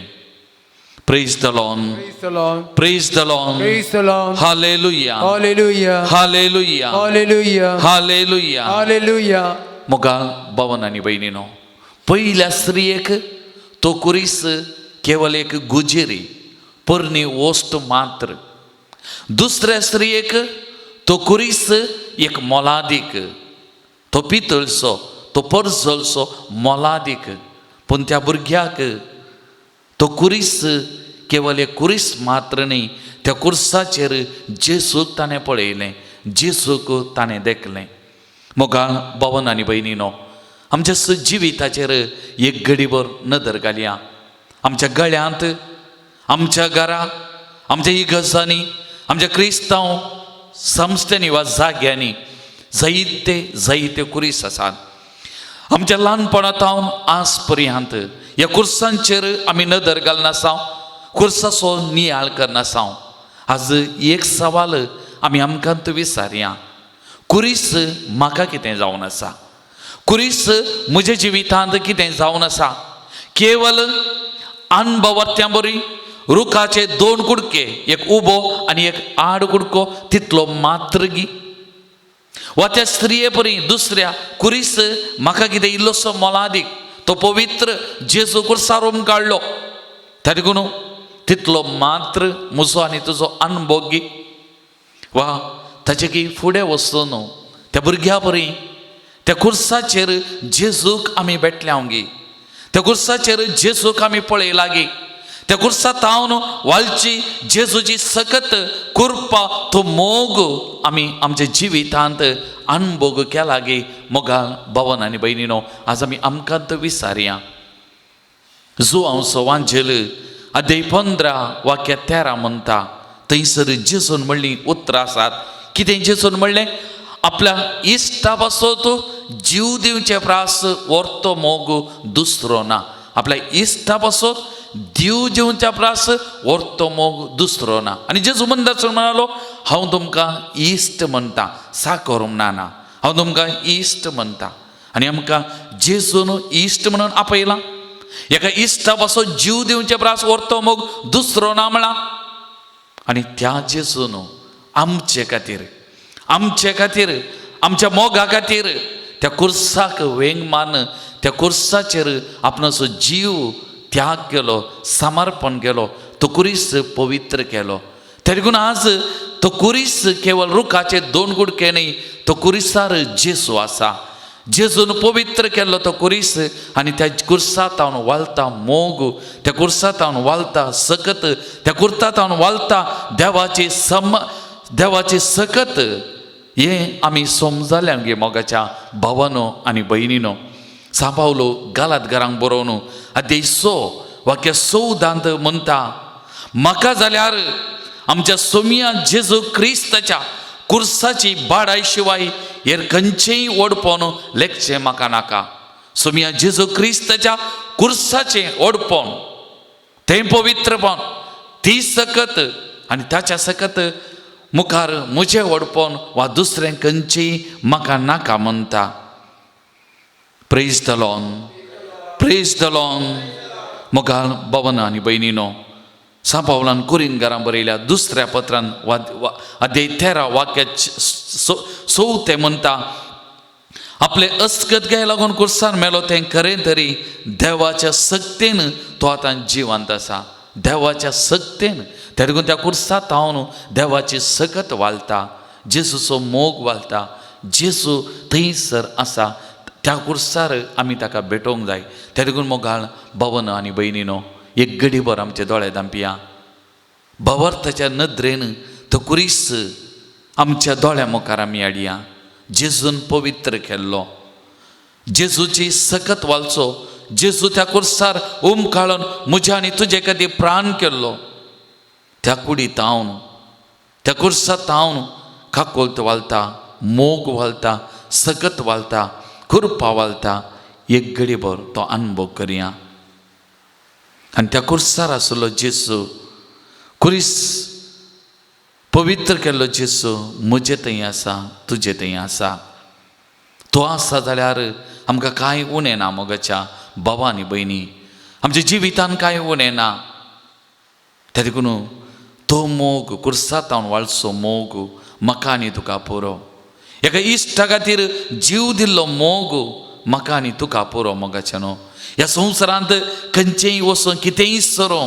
Praise the Lord. Praise the Lord. Praise the Lord. Praise the Lord. Hallelujah. Hallelujah. Hallelujah. Hallelujah. Hallelujah. Hallelujah. Moga भावन आनी भयणीनो, पयल्या स्त्रियेक तो कुरीस केवल एक गुजिरी, पोरणी वस्त मात्र. दुसऱ्या स्त्रियेक तो कुरीस एक मोलादीक, तो पितळचो, तो पर्जळचो मोलादीक. पूण त्या भुरग्याक तो कुरीस केवल एक कुरीस मात्र न्ही, त्या कुर्साचेर जेजूक ताणें पळयलें, जेजूक ताणें देखलें. मोगाळ भावन आनी भयणीनो, आमच्या जिविताचेर एक घडीभर नदर घालया. आमच्या गळ्यांत, आमच्या घरा, आमच्या इगर्जांनी, आमच्या क्रिस्तांव संस्थेनी वा जाग्यांनी जायते कुरीस आसात. आमच्या ल्हानपणांतावन आज पर्यंत ह्या कुर्सांचेर आमी नदर घालनासा, कुर्साचो नियाळ करनासा. आज एक सवाल आमी आमकांत विचारया, कुरीस म्हाका कितें जावन आसा, कुरीस म्हज्या जिवितांत कितें जावन आसा. केवल अणभवांतल्या बरी रुखाचे दोन कुडके, एक उबो आनी एक आड कुडको, तितलो मात्र गी. वा त्या स्त्रिये परी दुसऱ्या कुरीस म्हाका कितें इल्लोसो मोलादीक, तो पवित्र जेजू कुर्सारून काडलो. त्या देखून तितलो मात्र म्हजो आनी तुजो अनुभव घे वा ताचे की फुडें वचून त्या भुरग्या बरी त्या कुर्साचेर जेजूक आमी भेटल्या गे, त्या कुर्साचेर जेजूक आमी पळयला गे, त्या कुर्सा तावन वालची जेजूची सकत कुर्पा तो मोग आमी आमच्या जिवितांत अनुभव केला गे. मोगाल भावन आनी भयणीनो, आज आमी आमकांत विचारया जो हांव सवांजेल अध्याय 15 वाक्य 13 म्हणटा, थंयसर जेजून म्हणली उतरां आसात. कितें जेजून म्हणलें? आपल्या इश्टा पासत जीव दिवचे प्रास व्हरतो मोग दुसरो ना. आपल्या इश्टा पासत जीव दिवच्या प्रास व्हरतो मोग दुसरो ना. आनी जेजू म्हणटासर म्हणालो, हांव तुमकां इश्ट म्हणटा, साकर म्हणना, हांव तुमकां इश्ट म्हणटा. आनी आमकां जेजून इश्ट म्हणून आपयलां. एका इश्टा पासत जीव दिवचे प्रास व्हरतो मोग दुसरो ना म्हणला. आनी त्या जेजून आमचे खातीर आमच्या मोगा खातीर त्या कुर्साक वेंगमान त्या कुर्साचेर आपणाचो जीव त्याग केलो, समर्पण केलो, तो कुरीस पवित्र केलो. त्या देखून आज तो कुरीस केवळ रुखाचे 2 कुडके न्ही, तो कुरिसार जेजू आसा. जेजून पवित्र केल्लो तो कुरीस आनी त्या कुर्सात हांव वालता मोग, त्या कुर्सात हांव वालता सकत, त्या कुर्तात हांव वालता देवाची सकत. हे आमी समजल्या गे मोगाच्या भावानो आनी भयणीनो. सांबावलो गालात घरांक बरोवन अध्याय 6 वाक्य 14 म्हणटा, म्हाका जाल्यार आमच्या सोमिया जेजू क्रिस्ताच्या कुर्साची बाडाय शिवाय हेर खंयचेय ओडपण लेखचें म्हाका नाका. सोमिया जेजू क्रिस्ताच्या कुर्साचें ओडपण, तें पवित्रपण, ती सकत आनी ताच्या सकत मुखार म्हजें ओडपण वा दुसरें खंयचेय म्हाका नाका म्हणटा. Praise the Lord. मोगाल भावन आनी भयणीनो, सा पावलान कुरिंतकारांक बरयल्या दुसऱ्या पत्रान अध्याय 13 वाक्य 6 म्हणटा, आपले अस्कत घ्याय लागून कुर्सार मेलो तें खरें तरी देवाच्या सक्तेन तो आतां जिवंत आसा. देवाच्या सक्तेन. त्या देखून त्या कुर्सात हांव देवाची सकत वालता, जेजूचो मोग वालता. जेजू थंयसर आसा, त्या कुर्सार आमी ताका भेटोवंक जाय. त्या देखून मोगाळ भावन आनी भयणीनो, एक घडीभर आमचे दोळे धांपया. भवर्ताच्या नदरेन तो कुरीस आमच्या दोळ्या मुखार आमी हाडया. जेजून पवित्र केल्लो, जेजूची सकत वालचो, जेजू त्या कुर्सार काळून म्हज्या आनी तुजे खातीर प्राण केल्लो. त्या कुडीत हांव, त्या कुर्सात हांव काकोलत वालता, मोग वालता, सकत वालता, कुर्पा वालता. एक घडीभर तो अनुभव करया. आनी त्या कुर्सार आसलो जेजू, कुरीस पवित्र केल्लो जेजू म्हजे थंय आसा, तुजे थंय आसा. तो आसा जाल्यार आमकां कांय उणें ना मोगाच्या भावा आनी भयणी. आमच्या जिवितान कांय उणें ना. त्या देखून तो मोग, कुर्सात हांव वाळचो मोग म्हाका आनी तुका पुरो. एका इश्टा खातीर जीव दिल्लो मोग म्हाका आनी तुका पुरो मोगाच्या न्हू. ह्या संवसारांत खंयचेय वचून कितेंय सरो,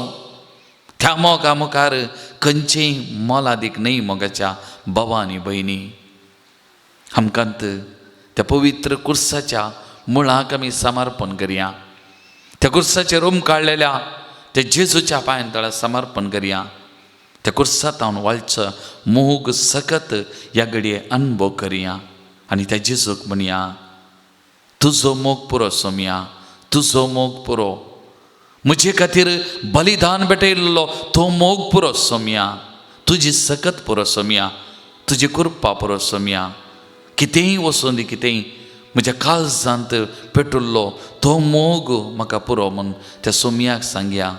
त्या मोगा मुखार खंयचेय मोलादीक न्ही मोगाच्या भावा आनी भयणी. आमकांत त्या पवित्र कुर्साच्या मुळाक आमी समर्पण करया. त्या कुर्साचेर काडलेल्या त्या जेजूच्या पांयां तळा समर्पण करया. त्या कुर्सात हांव वालचो मोग सकत ह्या घडये अनुभव करया. आनी त्या जेजूक म्हणया, तुजो मोग पुरो सोम्या, तुजो मोग पुरो. म्हजे खातीर बलिदान भेटयल्लो तो मोग पुरो सोम्या, तुजी सकत पुरो सोम्या, तुजी कृपा पुरो सोम्या. कितेंय वचून दी, कितेंय म्हज्या काळजांत पेटुल्लो तो मोग म्हाका पुरो म्हूण त्या सोम्याक सांगया.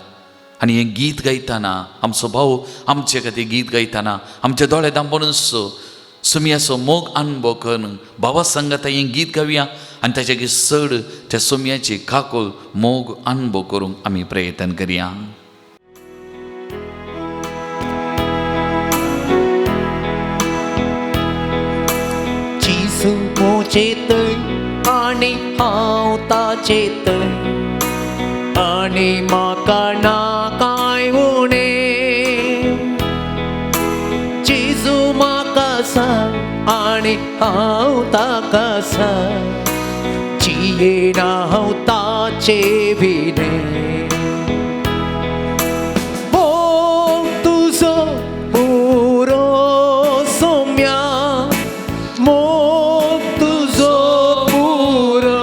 आनी हें गीत गायतना आमचो भाऊ आमचे खातीर गीत गायतना आमचे दोळे धांपून सोम्याचो मोग अनुभव करून भावा सांगात हें गीत गावया. आनी ताचे चड त्या सोम्याची काकोल मोग अनुभव करूंक आमी प्रयत्न करया. जेजू मोचेत आनी हांव ताचेत, आनी म्हाका ना कांय उणें. आनी हांव ताका जियेना हांव ताचे विणे मोग तुजो पुरो सोम्या मोग तुजो पुरो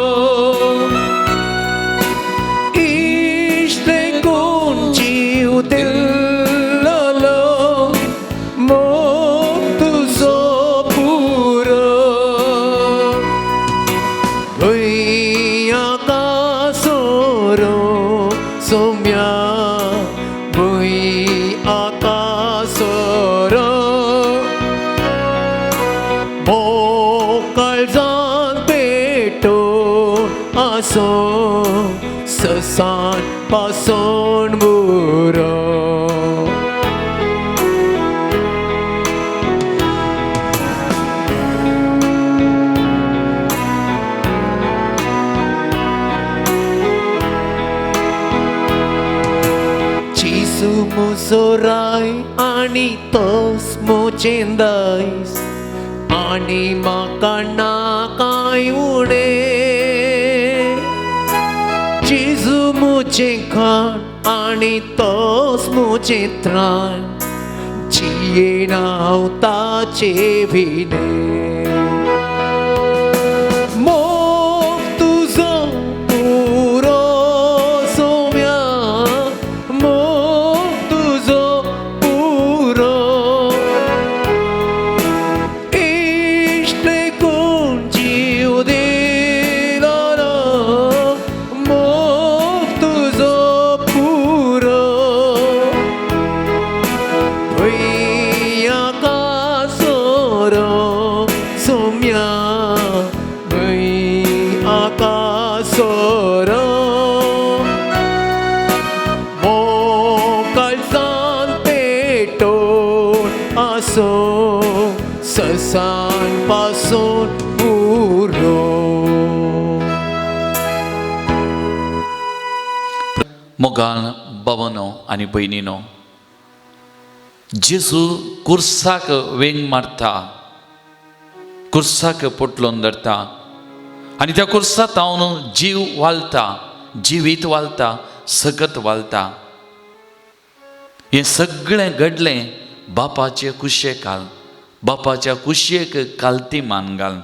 इश्टे कोण जीव दिल्लो मोग तुजो पुरो आकाशोरो सोम्या आकाशोरो काळजान पेटो आसो ससान पासून बुरो Jesu muzorai ani tos mochendais ani makana kai une Jesu mochenkan ani tos mochetran jiena tache vine mog tuzo puro somya mog tuzo puro ishte kun jiv dilalo mog tuzo puro akasoro somya akasoro kalsan peton aso sasan pason puro मोगाल बाबांनो आनी भयणीनो जेजू कुर्साक वेंग मारता कुर्साक पोटलोन धरता आनी त्या कुर्सात हांव जीव वालता जिवीत वालता सगत वालता हें सगळें घडलें बापाचे कुशे काल बापाच्या कुशेक कालती मान घाल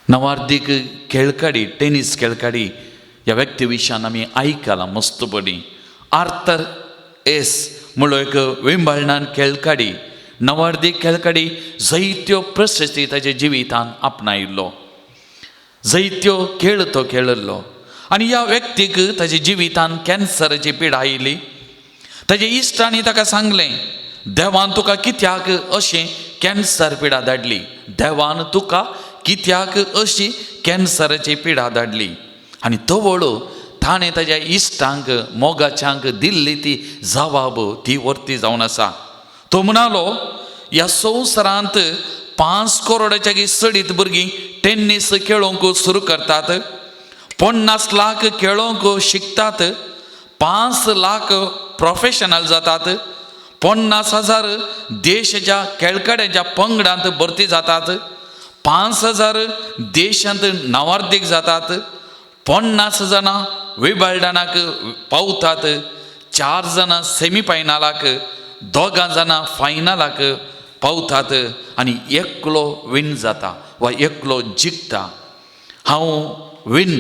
नवार्दीक खेळकाडी टेनिस खेळकाडी ह्या व्यक्ती विशयान आमी आयकलां मस्त बरी आर्थर एस म्हणलो एक विंबळनान खेळकाडी नवार्दीक खेळकाडी जायत्यो प्रशस्ती ताच्या जिवितान आपणायल्लो जायत्यो खेळ तो खेळिल्लो आनी ह्या व्यक्तीक ताच्या जिवितान कॅन्सराची पिडा आयिल्ली ताच्या इश्टांनी ताका सांगलें देवान तुका कित्याक अशी कॅन्सर पिडा धाडली देवान तुका कित्याक अशी कॅन्सराची पिडा धाडली आनी तो वळो ताणें ताच्या इश्टांक मोगाच्यांक दिल्ली ती जबाब ती वर्ती जावन आसा तो म्हणालो ह्या संवसारांत 5 करोडाच्या चडीत भुरगीं टेनिस खेळोंक सुरू करतात 50 लाख खेळोंक शिकतात 5 लाख प्रोफेशनल जातात 50,000 देशाच्या खेळगड्यांच्या पंगडांत भरती जातात 5,000 देशांत नवार्दीक जातात 50 जाणां विबल्डनाक पावतात 4 जाणां सेमीफायनलाक 2 जाणां फायनलाक पावतात आनी एकलो विन जाता वा एकलो जिखता हांव विन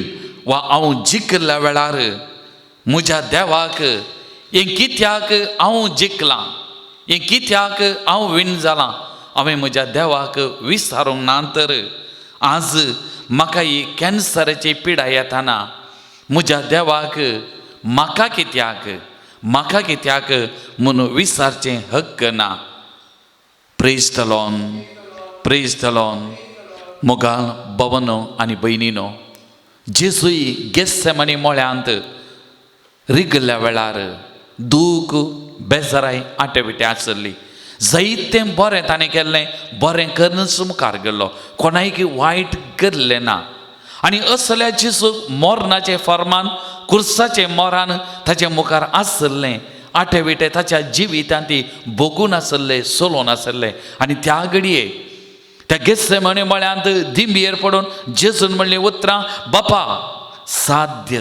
वा हांव जिखल्या वेळार म्हज्या देवाक हें कित्याक हांव जिखलां हें कित्याक हांव विन जालां हांवें म्हज्या देवाक विचारूंक ना तर आज म्हाका ही कॅन्सराची पिडा येताना म्हज्या देवाक म्हाका कित्याक म्हणून विचारचें हक्क ना प्रेज द लॉर्ड मोगाल बाबांनो आनी भयणीनो जेजूय गेत्सेमनी मोळ्यांत रिगल्या वेळार दूख बेजाराय आटेबिटे आसली जायतें बरें ताणें केल्लें बरें करूनच मुखार गेल्लो कोणायक वायट केल्लें ना आनी असल्या जेजूक मोरनाचें फर्मान कुर्साचें मोरान ताचे मुखार आसलें आठे विटे ताच्या जिवितांत ती भोगून आसले, सोलोन आसले. आनी त्या घडये त्या गेत्सेमने मळ्यांत दिंबयेर पडून जेजून म्हणलें उतरां, बापा साध्य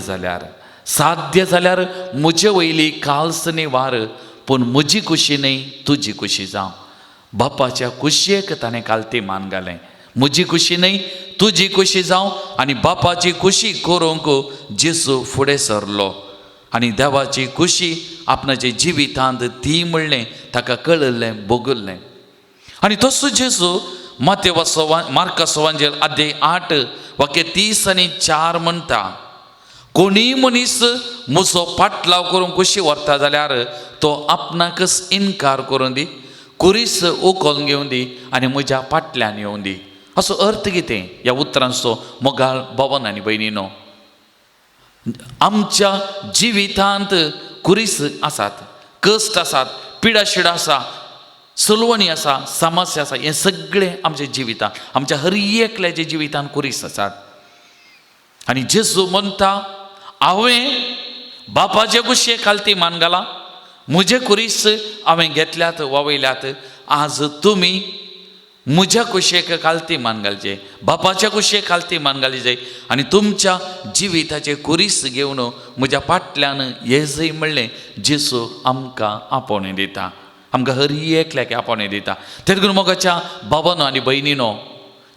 जाल्यार म्हजे वयली काल्सनी वार, पूण म्हजी कुशी न्ही तुजी कुशी जावं. बापाच्या कुशयेक ताणें काल्ती मान घालें. म्हजी कुशी न्ही तुजी कुशी जावं. आनी बापाची कुशी करूंक जेजू फुडें सरलो. आनी देवाची कुशी आपणाच्या जिवितांत ती म्हणलें ताका कळयलें, भोगुल्लें. आनी तसो जेजू मार्कस एवांजेल अध्याय 8 वाक्य 30 आनी 4 म्हणटा, कोणीय मनीस म्हजो पाटलाव करून कुशी व्हरता जाल्यार तो आपणाकच इन्कार करून दी, कुरीस उखलून घेवन दी आनी म्हज्या पाटल्यान येवन दी. असो अर्थ कितें ह्या उतरांचो मोगाळ भावन आनी भयणीनो? आमच्या जिवितांत कुरीस आसात, कश्ट आसात, पिडा शिडा आसा, सुलवणी आसा, समस्या आसा. हें सगळें आमच्या जिवितांत, आमच्या हर एकल्याच्या जिवितांत कुरीस आसात. आनी जेजू म्हणटा, हांवें बापाचे कुशयेक काल्ती मान घाला, म्हजे कुरीस हांवें घेतल्यात वावयल्यात. आज तुमी म्हज्या कुशयेक काल्ती मान घालचे, बापाच्या कुशयेक काल्ती मान घाली जाय आनी तुमच्या जिविताचे कुरीस घेवन म्हज्या पाटल्यान येजय म्हणलें जेजू आमकां आपोवणें दिता, आमकां हर एकल्याक आपोवणें दिता. तें देखून मोगाच्या भावानो आनी भयणीनो,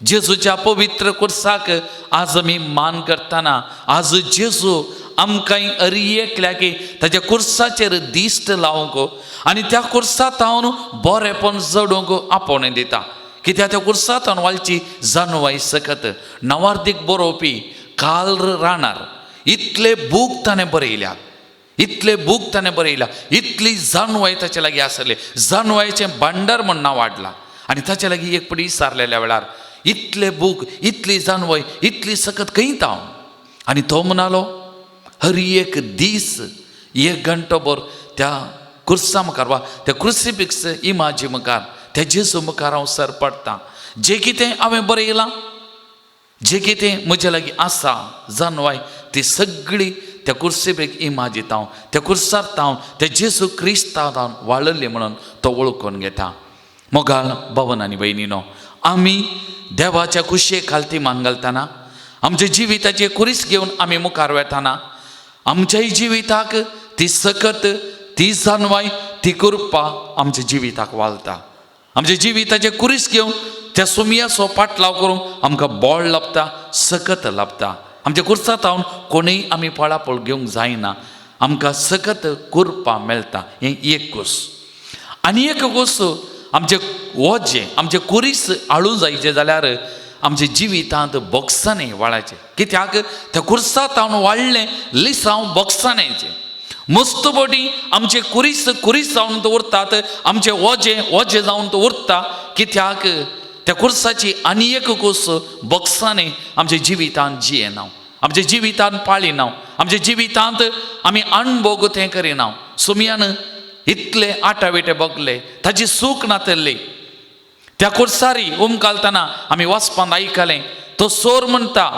जेजूच्या पवित्र कुर्साक आज आमी मान करतना आज जेजू आमकां हर एकल्याक ताच्या कुर्साचेर दिश्ट लावंक आनी त्या कुर्सांत हांव बरेंपण जडोवंक आपोवणें दिता. कित्याक त्या कुर्सांत वालची जानवाय सकत नवार्दीक बरोवपी काल राणार इतले बूक ताणें बरयल्यात, इतले बूक ताणें बरयल्या, इतली जानवाय ताचे लागीं आसले, जानवायेचें भांडार म्हण नांव वाडलां. आनी ताचे लागीं एक पडी सारलेल्या वेळार इतले बूक, इतली जानवाय, इतली सकत खंयत हांव. आनी तो म्हणलो, हर एक दीस 1 घंटोभर त्या कुर्सा मुखार वा त्या क्रुसिफिक्स इमाजी मुखार त्या जेजू मुखार हांव सर पडटां. जें कितें हांवें बरयलां, जें कितें म्हजे लागीं आसा जानवाय, ती सगळी त्या क्रुसिफिक्स इमाजीत हांव, त्या कुर्सांत हांव त्या जेजू क्रिस्तांत हांव वाळल्ली म्हणून तो वळखून घेता. मोगाळ भावन आनी भयणीनो, आमी देवाच्या कुशयेक काल्ती मान घालतना, आमच्या जिविताचे कुरीस घेवन आमी मुखार वेताना, आमच्याय जिविताक ती सकत, ती जानवाय, ती कृपा आमच्या जिविताक वालता. आमच्या जिविताचे कुरीस घेवन त्या सुमयाचो पाटलाव करूंक आमकां बोळ लाभता, सकत लाभता. आमच्या कुर्सांत हांव कोणूय आमी पळापळ घेवंक जायना, आमकां सकत कृपा मेळटा. हें एक गोस. आनी एक गोस, आमचे वजें, आमचे कुरीस हाडूं जायचे जाल्यार आमच्या जिवितांत बोगसांनी वाळाचें. कित्याक त्या कुर्सांत हांव वाडलें लिसांव बोगसांन्याचें. मस्तबोडी आमचे कुरीस जावन तो उरतात, आमचे वजें जावन तो उरता. कित्याक त्या कुर्साची आनी एक कूस बोगसांनी आमच्या जिवितांत जियेना, आमच्या जिवितांत पाळिना, आमच्या जिवितांत आमी अणभोग तें करिना. सुमयान इतले आटाविटे बगले, ताची सूख नातल्ली. त्या कुर्सारी घालतना आमी वाचपांत आयकलें, तो सोर म्हणटा,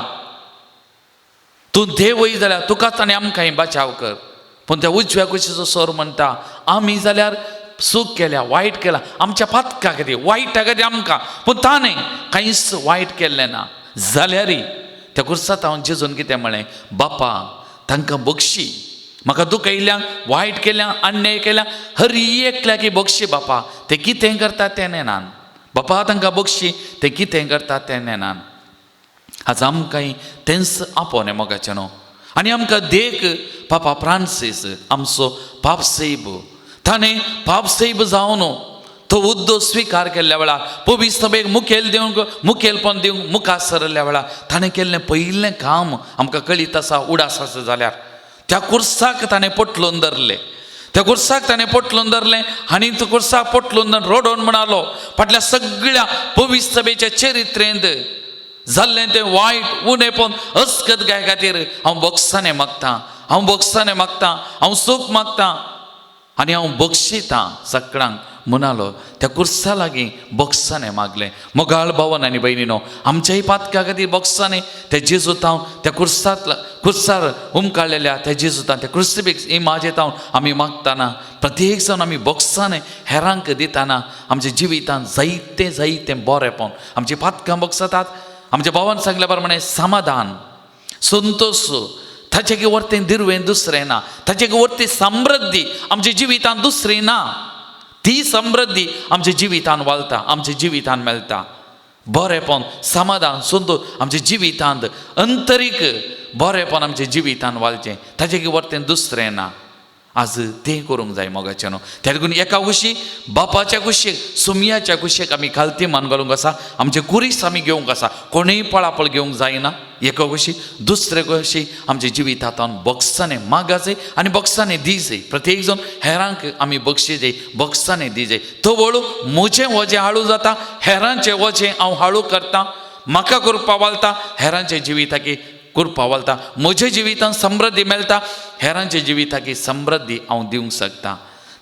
तूं देव वय जाल्यार तुकाच आनी आमकांय बचाव कर. पूण त्या उजव्या कुशीचो सोर म्हणटा, आमी जाल्यार सूख केल्या, वायट केला, आमच्या पातका कितें, वायटा कितें आमकां, पूण ताणें कांयच वायट केल्लें ना. जाल्यारय त्या कुर्सांत हांव जेजून कितें म्हळें, बापा तांकां बक्षी, म्हाका दुखयल्यांक, वायट केल्यांक, अन्याय केल्यांक हर एकल्याक बक्षी बापा. ते कितें करतात तें नेनान, बापा तांकां बक्षी, ते कितें करतात तें नेनान. आज आमकांय तेंच आपोवणें मोगाचें न्हू. आनी आमकां देख पापा फ्रांसीस आमचो पापसैब, ताणें पापसैब जावन तो उद्दो स्विकार केल्ल्या वेळार, पवित्र सभेक मुखेलपण दिवंक मुखार सरल्या वेळार ताणें केल्लें पयिल्लें काम आमकां कळीत आसा, उडास आसा जाल्यार त्या कुर्साक ताणें पटलून धरलें. त्या कुर्साक ताणें पटलून धरलें आनी तो कुर्साक पटलून रोडोन म्हणालो, फाटल्या सगळ्या पवित्र सभेच्या चरित्रेंत जाल्लें तें वायट उणेपण अस्कत गाय खातीर हांव बक्षांनी मागतां, हांव बक्षांनी मागतां, हांव सूख मागतां आनी हांव बक्षितां सगळ्यांक म्हणालो त्या कुर्सा लागीं बॉक्साने मागलें. मोगाळ भावन आनी भयणीनो, आमच्याही पातका खातीर बॉक्साने त्या जेजूतांव त्या कुर्सार काडलेल्या त्या जेजूतां त्या क्रुसिफिक्स इमाजेतांव आमी मागतना प्रत्येक जावन आमी बॉक्साने हेरांक दितना आमच्या जिवितांत जायतें बरेंपण आमची पातकां बॉक्सातात. आमच्या भावान सांगल्या प्रमाणे समाधान, संतोष, ताचे वर्तें दिर्वें दुसरें ना, ताचे वर्तें समृद्धी आमच्या जिवितांत दुसरी ना. ती समृद्धी आमच्या जिवितांत वालता, आमच्या जिवितांत मेळटा. बरेंपण, समाधान, संतोष आमच्या जिवितांत अंतरीक बरेंपण आमच्या जिवितांत वालचें, ताचे वर्तें दुसरें ना. आज तें करूंक जाय मोगाचें न्हू. त्या देखून एका कुशीक बापाच्या कुशीक सुमयाच्या कुशीक आमी खालती मान घालूंक आसा. आमचे कुरीस आमी घेवंक आसा, कोणूय पळापळ घेवंक जायना. एका कुशीक दुसरे कुशीक आमच्या जिवितांत बॉक्साने मागाचे आनी बॉक्साने दिजे. प्रत्येक जण हेरांक आमी बक्षिजे बॉक्साने दिजे. तो वळू म्हजें वजें हाळू जाता, हेरांचें वजें हांव हाळू करतां. म्हाका करपा वालता, हेरांच्या जिविताकी करपा वालता. म्हज्या जिवितांत समृद्धी मेळटा, हेरांच्या जिविताकी समृद्धी हांव दिवंक शकता.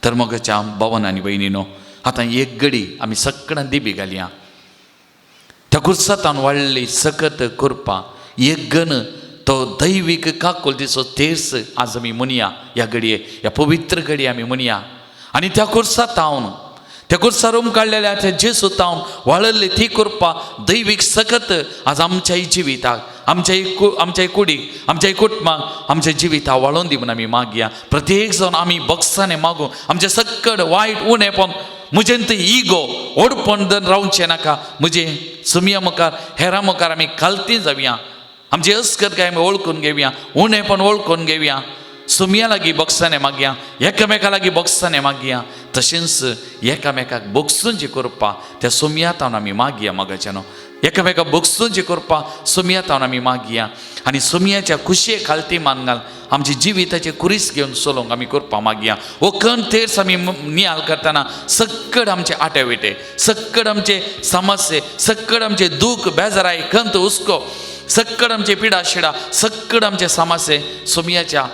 तर मोगाच्या भावन आनी भयणीनो, आतां एक घडी आमी सगळ्यांक दिबी घालया. त्या कुर्सातान वाडली सकत करपा एक गण तो दैवीक काकोल दिसो तेर्स आज आमी म्हणया. ह्या घडये, ह्या पवित्र घडये आमी म्हणया. आनी त्या कुर्सातावन त्या कुर्सारून काडलेल्या त्या जेजूतावन वाळल्ली ती करपा दैवीक सकत आज आमच्याय जिविताक, आमच्याय कुडीक, आमच्याय कुटुंबाक, आमच्या जिविताक वाळोवन दी म्हूण आमी मागया. प्रत्येक जावन आमी बॉक्साने मागूं. आमचे सक्कड वायट उणेपण, म्हजें ते इगो ओडपण रावचें नाका. म्हजे सुमया मुखार हेरां मुखार आमी खालती जावया. आमची अस्कताय आमी वळखून घेवया, उणेपण वळखून घेवया. सुमया लागीं बॉक्साने मागया, एकामेका लागीं बॉक्साने मागया. तशेंच एकामेकाक बोगसून जी करपा त्या सुमयातावन आमी मागया. मोगाचें एकामेकाक बोगसून जी करपा सुमयातावन आमी मागया. आनी सुमयाच्या कुशये खालती मान घाल आमची जिविताचे कुरीस घेवन चलोवंक आमी करपा मागया. हो कण तेर्स आमी नियाल करतना सक्कड आमचे आटेविटे, सक्कड आमचे समस्ये, सक्कड आमचे दूख बेजाराय खंत हुस्को, सक्कड आमचे पिडा शिडा, सक्कड आमचे समस्ये सुमयाच्या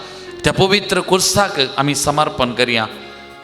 त्या पवित्र कुर्साक आमी समर्पण करया.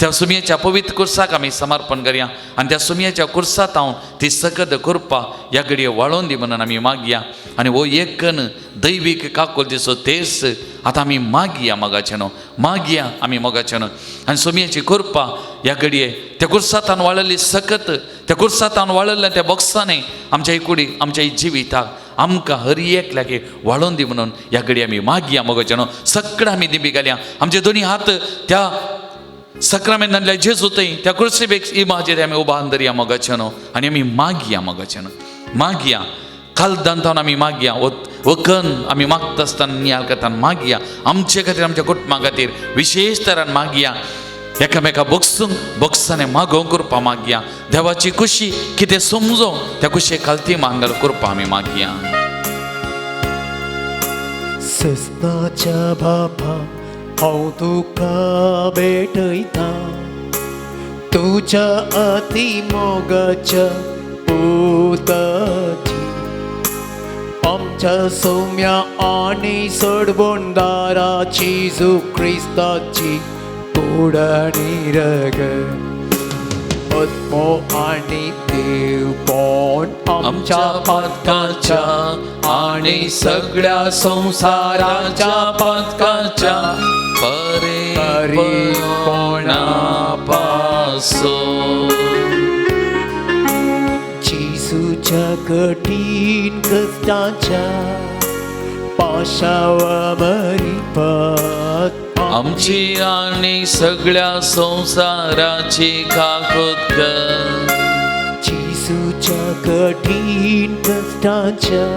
त्या सुमयाच्या पवित्र कुर्साक आमी समर्पण करया. आनी त्या सुमयाच्या कुर्सात हांव ती सकत करपा ह्या घडये वाळोवन दी म्हणून आमी मागया. आनी हो एक कण दैवीक काकोल दिसो तेर्स आतां आमी मागया. मोगाचें न्हू, मागया आमी मोगाचें न्हू. आनी सुमयाची करपा ह्या घडये त्या कुर्सातान वाळल्ली सकत, त्या कुर्सातान वाळल्ल्या त्या बॉक्साने आमच्या कुडीक, आमच्या जिविताक आमकां हर एक लागे वाळोवन दी म्हणून ह्या घडये आमी मागया. मोगाचें न्हू. सगळें आमी दिबी घालया. आमचे दोनी हात त्या सक्रामेंतांतल्या जेजूतय त्या क्रुसिफिक्स इमाजेर आमी उबारून धरया. मोगाचें न्हू. आनी आमी मागया. मोगाचें न्हू, मागया. खालदांतावन आमी मागया. वखन आमी मागता आसतना नियाल करतना मागया. आमचे खातीर, आमच्या कुटुंबा खातीर विशेश तरान मागया. एकामेका बॉक्साने मागोवंक करपा मागया. देवाची खुशी कितें समजोवंक त्या कुशे खालती मांगल करपा आमी मागया. सस्ताच्या बापा हांव तुका भेटयता, तुज्या अति मोगाच्या पुताची. आमच्या सौम्या आनी सडबोंडाराची जेजू क्रिस्ताची तोडणी रग आत्मो आनी देवपण आमच्या पातकाच्या आनी सगळ्या संसाराच्या पातकाच्या परिपणा पासून जेजूच्या कठीण कष्टाच्या पाशावमरिपात आमची आनी सगळ्या संसाराची काकूत कर. जेजूच्या कठीण कष्टाच्या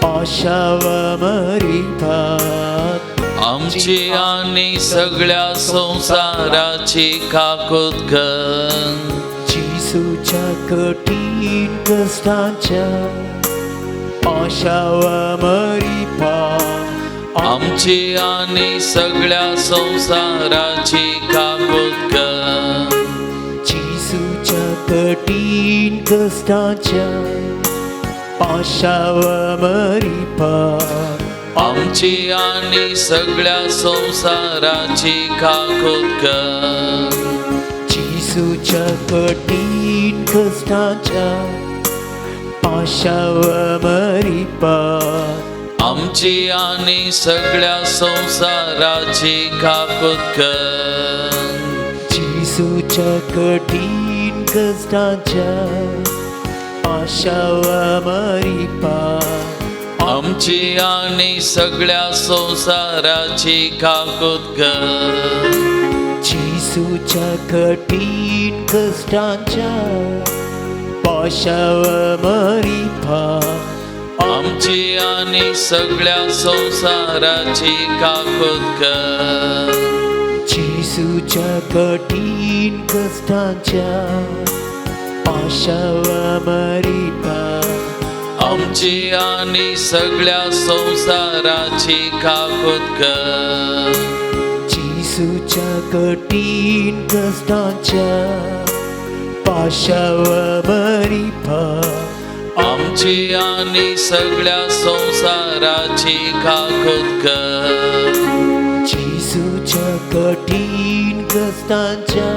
पाशावमरिपात आमची आनी सगळ्या संसाराची काकूत कर. जेजूच्या कठीण कष्टाच्या पाशावमरिपात आमची आनी सगळ्या संसाराची काकूत कर. जेजूच्या कठीण कष्टाच्या पाशावमरिपात आमची आनी सगळ्या संसाराची काकूत कर. जेजूच्या जेसूच्या कठीण कष्टाच्या पाशावरी पार आमची आणि सगळ्या संसाराची काकूत कर. जेसूच्या कठीण कष्टाच्या पाशावरी पार आमची आणि सगळ्या संसाराची काकूत कर. जेसूच्या कठीण कष्टाच्या पाशावरी पार आमची आणि सगळ्या संसाराची काकूत कर. जेसूच्या कठीण कष्टाच्या पाशावरी पार आमची आणि सगळ्या संसाराची काकूत कर. जेसूच्या कठीण कष्टाच्या पाशावरी पार आमची आणि सगळ्या संसाराची काकूत कर. जेसूच्या कठीण कष्टाच्या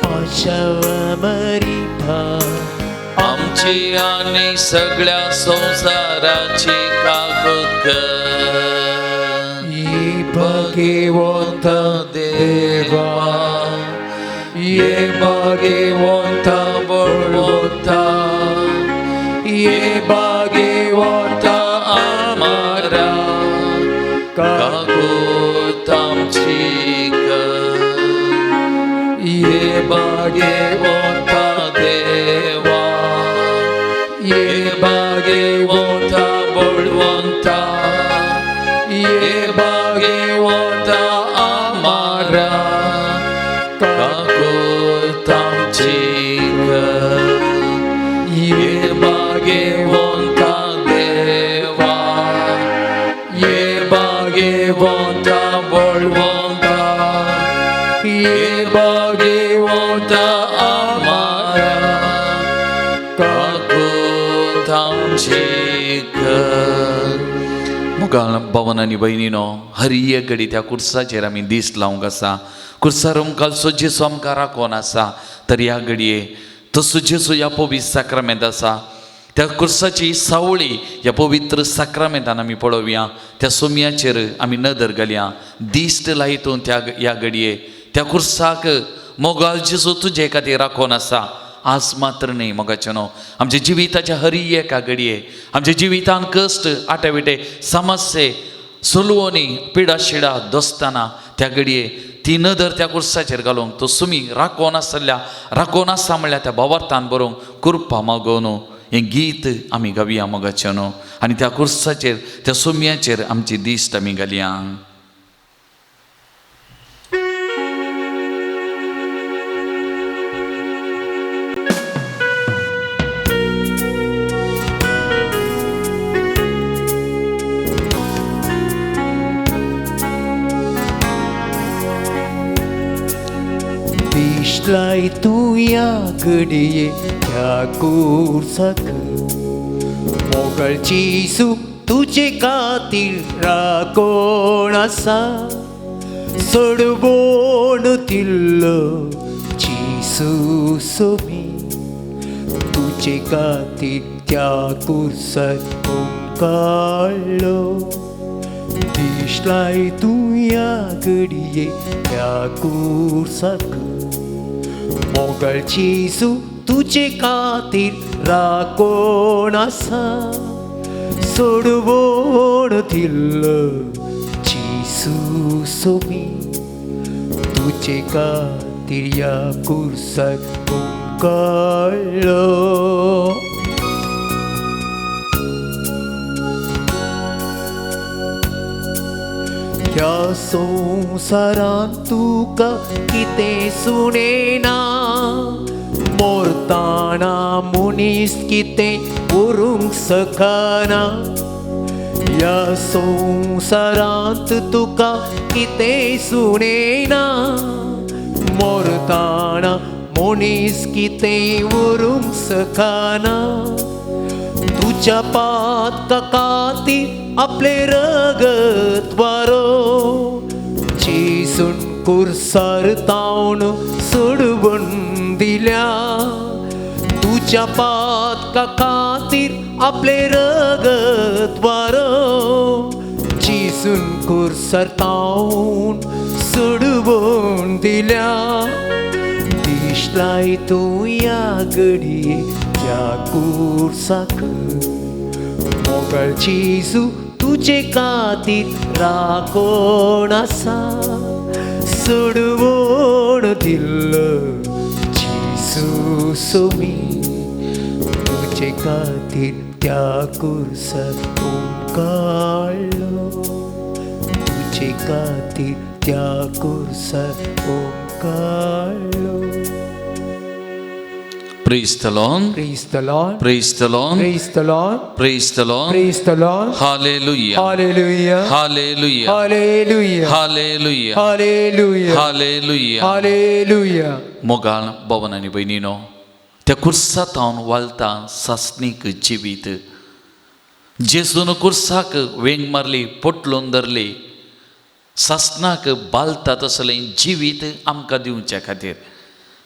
पाशावरी पार आमची आणि सगळ्या संसाराची काकूत कर. ये भाग्यवंत देवा, ये भाग्यवंत बळवंता, ये भाग्यवंत आम्हारा काकूत आमची कर. ये भाग्यवंत देवा, ये भाग्यवंत बळवंता, ये भाग्यवंत आम्हारा काकूत आमची कर. ये भाग्यवंत देवा, ये भाग्यवंत बळवंता, ये भाग्यवंत आम्हारा काकूत आमची कर. मुगाळ भावन आनी भयणीनो, हर एक घडी त्या कुर्साचेर आमी दीस लावंक आसा. कुर्सार मुखालचो जेसू आमकां राखोन आसा. तर ह्या घडये तसो जेसू ह्या पवित्र साक्रामेंत आसा. त्या कुर्साची सावळी ह्या पवित्र साक्रामेंतान आमी पळोवया. त्या सोमयाचेर आमी नदर घालया. दिश्ट लायतून त्या ह्या घडये त्या कुर्साक मोगाल जेसू तुजे खातीर राखोन आसा. आज मात्र न्ही मोगाचेनो, आमच्या जिविताच्या हर एका घडये, आमच्या जिवितान कश्ट, आटेविटे, समस्ये, सुलवणी, पिडा शिडा दोस्ताना त्या घडये ती नदर त्या कुर्साचेर घालूंक तो सुमी राखोन आसा म्हणल्यार त्या भावार्थान बरोवंक कृपा मागोवन हें गीत आमी गावया मोगाचेनो. आनी त्या कुर्साचेर त्या सुमयाचेर आमची दिश्ट आमी घालया. दिसलाय तू या घडये त्या कुर्साक, मोगळची सूख तुजे खातीर राखोन आसा. सोडवोन दिल्लो जेसू सोमी, तुजे खातीर त्या कुर्साक काडलो. दिसलाय तू या घडये त्या कुर्साक, मोगळची सूख तुजे खातीर राखोन आसा. सोडवोन दिल्लो जेसू सोमी, तुजे खातीर या कुर्साक काडलो. ह्या संवसारांत तुका कितें सुणेना, मोरताना मनीस कितें उरूंक शकना. ह्या संवसारांत तुका कितें सुणेना, मोरताना मनीस कितें उरूंक शकना. तुज्या पातका खातीर आपले रगत वारो, जेसून कुर्सार तावन सोडवून तुझ्या पातका खातीर आपले रगत वारो जिसून कुर्सार तावन सोडवून दिल्या दिसलाय तूं या घडये त्या कुर्साक मोगळ जेजू तुझे खातीर राखोण आसा सोडवून दिल्लो जेजू सोमी तुझे खातीर त्या कुर्सार ओंकाळ्ळो तुझे खातीर त्या कुर्सार ओंकाळ्ळो. Praise the Lord. Praise the Lord. Praise the Lord. Praise the Lord. Praise the Lord. Praise the Lord. Hallelujah. Hallelujah. Hallelujah. Hallelujah. Hallelujah. Hallelujah. Hallelujah. Hallelujah. मोगाळ भावन आनी भयणीनो, त्या कुर्सात हांव वालता सासणीक जिवीत. जेजून कुर्साक वेंग मारली, पोटलून धरली, सासनाक बालता तसलें जिवीत आमकां दिवच्या खातीर.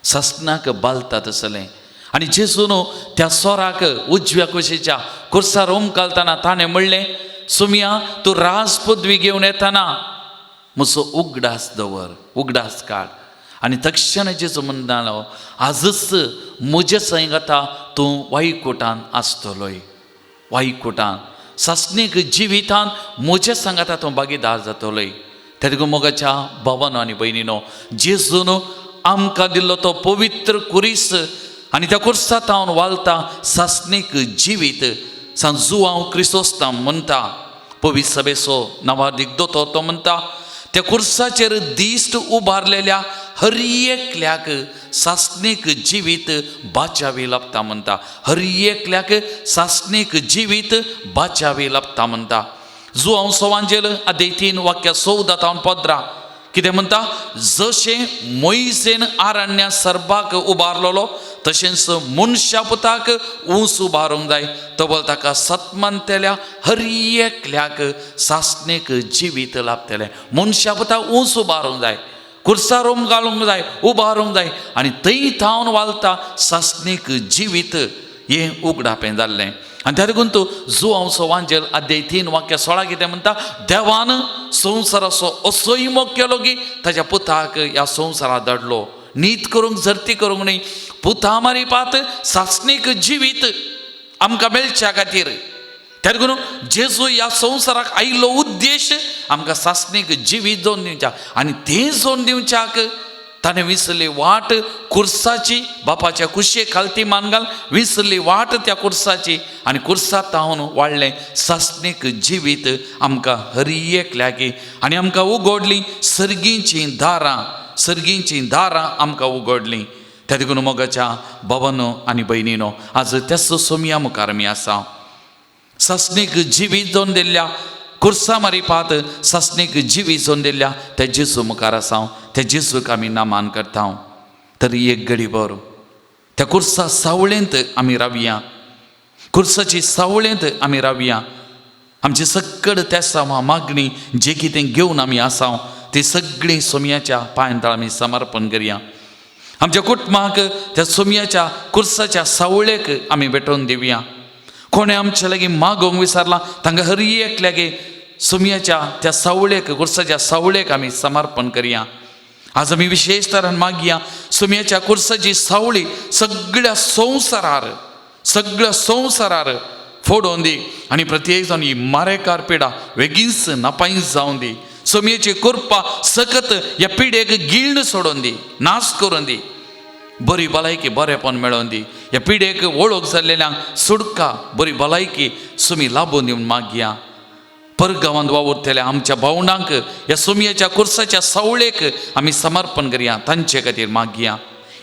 सासनाक बालता तसलें आनी जेजून त्या सोराक उजव्या कुशीच्या कुर्सार ओमकालतना ताणें म्हणलें, सुमया तूं राज पदवी घेवन येतना म्हजो उगडास दवर, उगडास काड. आनी तक्षण जेजू म्हणटालो, आजच म्हजे सैंग आतां तूं वायकुटान आसतलोय. वायकुटान सासणीक जिवितान म्हजे सांगाता तूं भागीदार जातलोय. तेदगो मोगाच्या भावानो आनी भयणीनो, जेजून आमकां दिल्लो तो पवित्र कुरीस आनी त्या कुर्सात हांव वालता सासणीक जिवीत सांजू हांव क्रिस्तोस्तां म्हणटा. पवित्र सभेचो नवादीक दोतोर तो म्हणटा, त्या कुर्साचेर दिश्ट उबारलेल्या हर एकल्याक सासणीक जिवीत बाचावी लाभता म्हणटा. हर एकल्याक सासणीक जिवीत बाचावी लाभता म्हणटा. जो हांव सवांजेल अध्याय 3 वाक्य 14-15 कितें म्हणटा, जशें मोइसेन आरण्या सर्पाक उबारलेलो तशेंच मनशा पुताक ऊंस उबारूंक जाय. तबल ताका सत्मंतेल्या हर एकल्याक सासणीक जिवीत लाभतलें. मनशा पुताक ऊंस उबारूंक जाय, कुर्सार रोम घालूंक जाय, उबारूंक जाय आनी थंय थावन वालता सासणीक जिवीत हें उगडापें जाल्लें. आनी त्या देखून तूं जो हांव सवांजेल अध्याय 3 वाक्य 16 कितें म्हणटा, देवान संवसाराचो असोय मोग केलो की ताच्या पुताक ह्या संवसारांत धाडलो. नीत करूंक झर्ती करूंक न्ही, पुता मारी पात सासणीक जिवीत आमकां मेळच्या खातीर. त्या देखून जेजू ह्या संवसाराक आयिल्लो उद्देश आमकां सासणीक जिवीत जोडून दिवच्या. आनी तें जोडून दिवच्याक ताणें विसरली वाट कुर्साची, बापाच्या कुशे खालती मानगाल विसरली वाट त्या कुर्साची आनी कुर्सात हांव वाडलें सासणीक जिवीत आमकां हर एकल्याकी आनी आमकां उगडली सर्गींचीं दारां. सर्गींचीं दारां आमकां उगडलीं. त्या देखून मोगाच्या भावानो आनी भयणीनो, आज त्याच सोमया मुखार आमी आसा. सासणीक जिवीत जोडून दिल्ल्या कुर्सा मारी पात सासणीक जिवीत जोडून दिल्ल्या त्या जेजू मुखार आसा. त्या जेजूक आमी नामान करता. तरी एक घडीभर त्या कुर्सा सावळेंत आमी रावया. कुर्साची सावळेंत आमी रावया. आमची सकड त्या मागणी जे कितें घेवन आमी आसा ती सगळीं सोमयाच्या पांयतळ आमी समर्पण करया. आमच्या कुटुंबाक त्या सोमयाच्या कुर्साच्या सावळेक आमी भेटोवन दिवया. कोणें आमचे लागीं मागोवंक विचारलां तांकां हर एकल्यागे सोमयाच्या त्या सावळेक, कुर्साच्या सावळेक आमी समर्पण करया. आज आमी विशेश तरान मागया, सोमयाच्या कुर्साची सावळी सगळ्या संवसारार फोडोवन दी आनी प्रत्येक जाण ही मारेकार पिडा बेगीनच नापायस जावन दी. सोमयाची कृपा सकत ह्या पिडेक गिळण सोडून दी, नाश करून दी. बरी भलायकी बरेपण मेळोवन दी. ह्या पिडेक वळख जाल्लेल्यांक सुडका बरी भलायकी सोमी लाभून दिवन मागया. परगांवांत वावुरतल्या आमच्या भावंडांक ह्या सोमयाच्या कुर्साच्या सावळेक आमी समर्पण करया. तांचे खातीर मागया.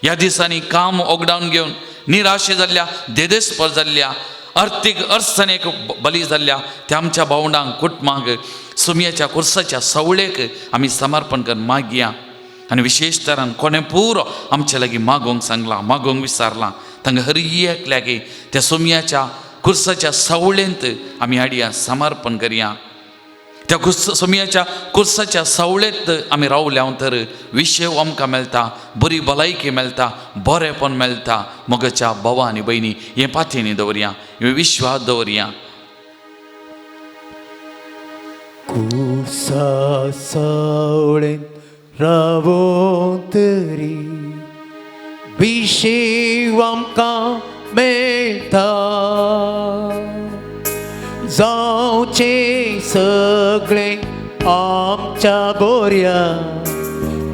ह्या दिसांनी काम ओगडावन घेवन निराशे जाल्ल्या, देदेस्पर जाल्ल्या, अर्थीक अडचणेक बली जाल्ल्या त्या आमच्या भावंडांक, कुटुंबांक सोमयाच्या कुर्साच्या सावळेक आमी समर्पण करून मागया. आनी विशेश तरान कोणें पुरो आमचे लागीं मागोवंक सांगलां, मागोवंक विचारलां, तांकां हर एकल्यागे त्या सोमयाच्या कुर्साच्या सावळेंत आमी हाडया, समर्पण करया. त्या सोमयाच्या कुर्साच्या सावळेत आमी रावल्या तर विशेव आमकां मेळटा, बरी भलायकी मेळटा, बरेपण मेळटा. मोगाच्या भावा आनी भयणी, हें पाथेनी दवरया, हे विश्वास दवरया. कुर्सा सावळेन रावों तरी विशेव आमकां मेळटा. जावचें सगळें आमच्या बऱ्या,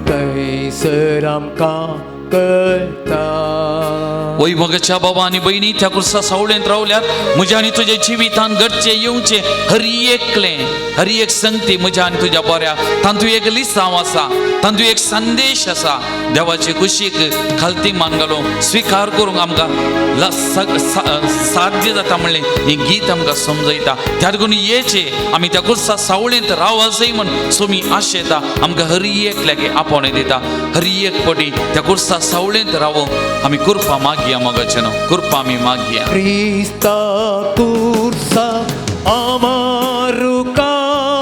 थंयसर आमकां कळटा. वय मोगाच्या बाबा आनी भयणी, त्या कुर्सा सावळेंत रावल्यात म्हज्या आनी तुज्या जिवितान घडचें येवचें हर एक संगती म्हज्या आनी तुज्या बऱ्या. तातूंत एक लिसांव आसा, तातूंत एक संदेश आसा. देवाचे कुशीक खालती मान घालून स्विकार करूंक आमकां साध्य जाता म्हणलें हें गीत आमकां समजयता. त्या देखून येचे आमी त्या कुर्सा सावळेंत रावसय म्हण सोमी आशेता. आमकां हर एकल्यागे आपोवणें दिता. हर एक पटी त्या कुर्सा सावळेंत रावूंक आमी कृपा मागया. मोगाचें न्हू, कृपा आमी मागया. क्रिस्ता कुर्सा आमारुका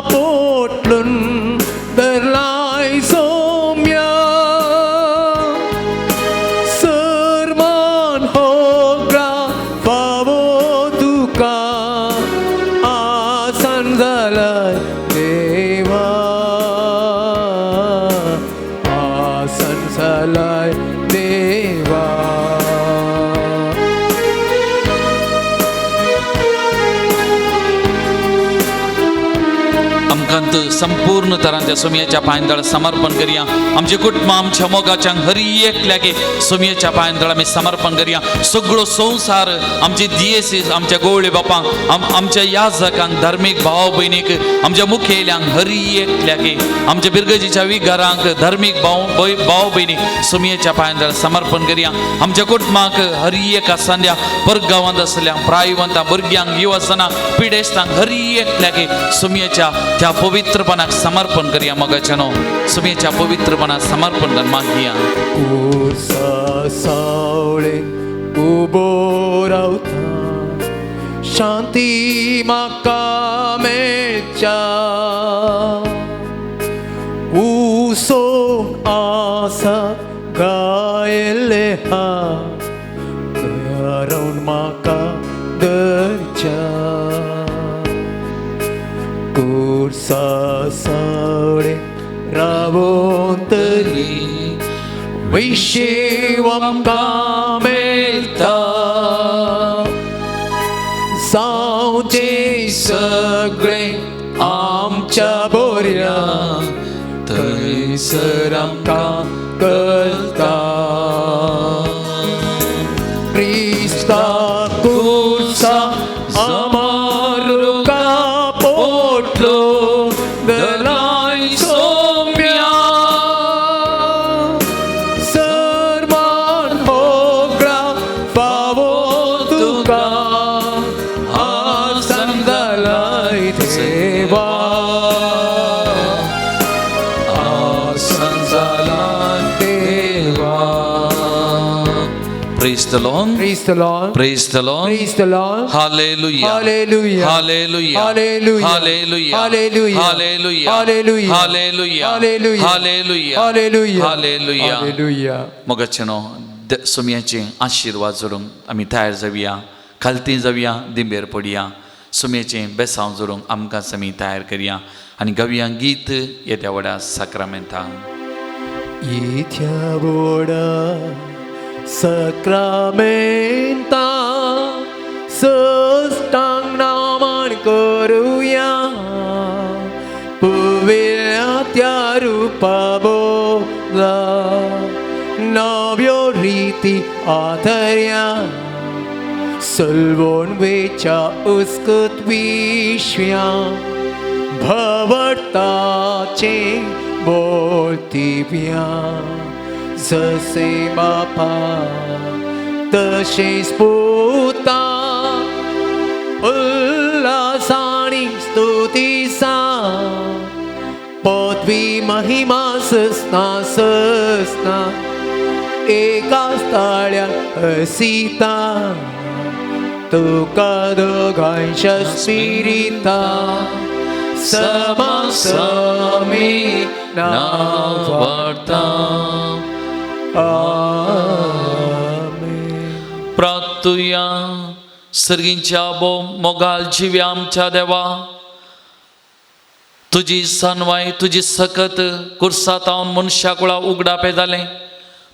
पोटलून दरलाय सोम्या. सरमान होग्रा फावो तुका, आसन जालाय देवा, आसन जालाय देवा. संपूर्ण तरान त्या सोमयाच्या पांयदळ समर्पण करूया. आमचे कुटुंब आमच्या मोगाच्या हर एकल्यागे सोमयाच्या पांयदळ आमी समर्पण करूया. सगळो संसार, आमचे दियेसीस, आमच्या गोवळे बापांक, आमच्या याजकांक, धार्मीक भाव भयणीक, आमच्या मुखेल्यांक, हर एकल्यागे आमच्या बिरगजीच्या विघरांक, धार्मीक भाव भयणीक सोमयाच्या पांयदळ समर्पण करूया. आमच्या कुटुंबाक हर एका संध्या परगांवांत आसल्या प्रायवंतां, भुरग्यांक, युवसनां, पिडेस्तांक हर एकल्यागे सोमयाच्या त्या पवित्रपणाक समर्पण करूया. मोगाच्या न्हू, सोमयाच्या पवित्रपणाक समर्पण कर मागया. कुर्सा सावळेन उबो रावता, शांती म्हाका मेळच्या. उसो आसा गायले हा, रावन म्हाका धरच्या. कुर्सा सावळेन रावों तरी विशेव आमकां मेळटा. जावचें सगळें आमच्या बऱ्या, थंयसर आमकां कळटा. क्रिस्ता कुर्सा आमारुका पोटलो दलाय सोम्या. सरमान होग्रा फावो तुका, आसन जालाय देवा, आसन जालाय देवा. Praise the Lord. Praise the Lord. Praise the Lord. Praise the Lord. Hallelujah. Hallelujah. Hallelujah. Hallelujah. Hallelujah. Hallelujah. Hallelujah. Hallelujah. Hallelujah. Hallelujah. Hallelujah. Hallelujah. Hallelujah. Hallelujah. मोगाचेनो सोमयाचे आशीर्वाद जोडूंक आमी तयार जावया. खालती जावया, दिंबेर पडया. सोमयाचे बेसांव जोडूंक आमकांच आमी तयार करया आनी गावया गीत येद्या व्हडा साक्रामेंतां. येद्या व्हडा साक्रामेंता सस्तांग नामान करुया. पुविल्या त्या रूपा बोला, नव्यो रीती आधर्या. सलवोन वेच्या उस्कत विश्व्या, भवताचे बोलतिव्या. जसे बापा तशेच पुता, उल्हासानी स्तुतीसा. पदवी महिमा ससना ससना, एकाच ताळ्याक हसिता. तुका दोगांच्या स्पिरिता, समसमी नावडता. आमेन. प्रार्थुया. सर्गींच्या बो मोगाल जिव्या आमच्या देवा, तुझी सनवाय तुझी सकत कुर्सातावन मनशा कुळा उगडा पेदाले.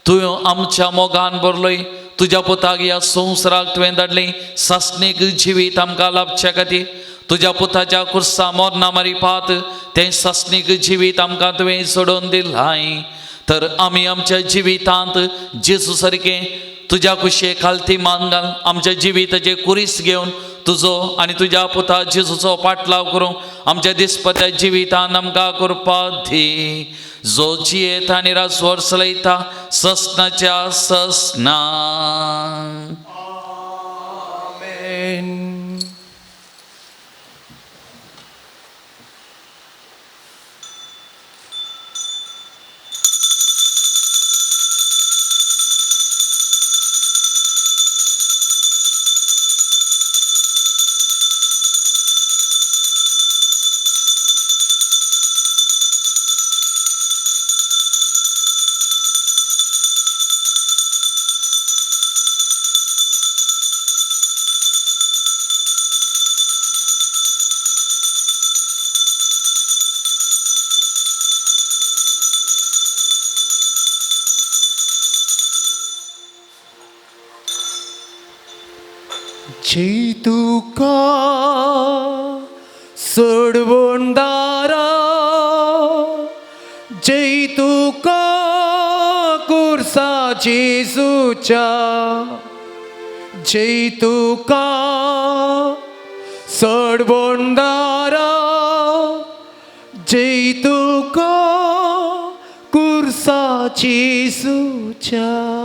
तुवें आमच्या मोगान बरलोय. तुझ्या पुताक ह्या संवसाराक तुवें धाडलें सासणीक जिवीत आमकां लाभच्या खातीर. तुझ्या पुताच्या कुर्सा मोरना मारी पात तें सासणीक जिवीत आमकां तुवें सोडून दिलाय. तर आमी आमच्या जिवितांत जेजू सारकें तुझ्या कुशे खालती मानगाल आमच्या जिविताचे कुरीस घेवन तुजो आनी तुज्या पुता जेजूचो पाटलाव करूं आमच्या दिसपत्या जिवितान आमकां करपाक दी. जो जियेता आनी राजवर चलयता ससनाच्या ससना. आमेन. जय तुका सोडवून दारा, जय तुका कुर्सा जेजूच्या, जय तुका सोडवून दारा, जय तुका कुर्सा जेजूच्या.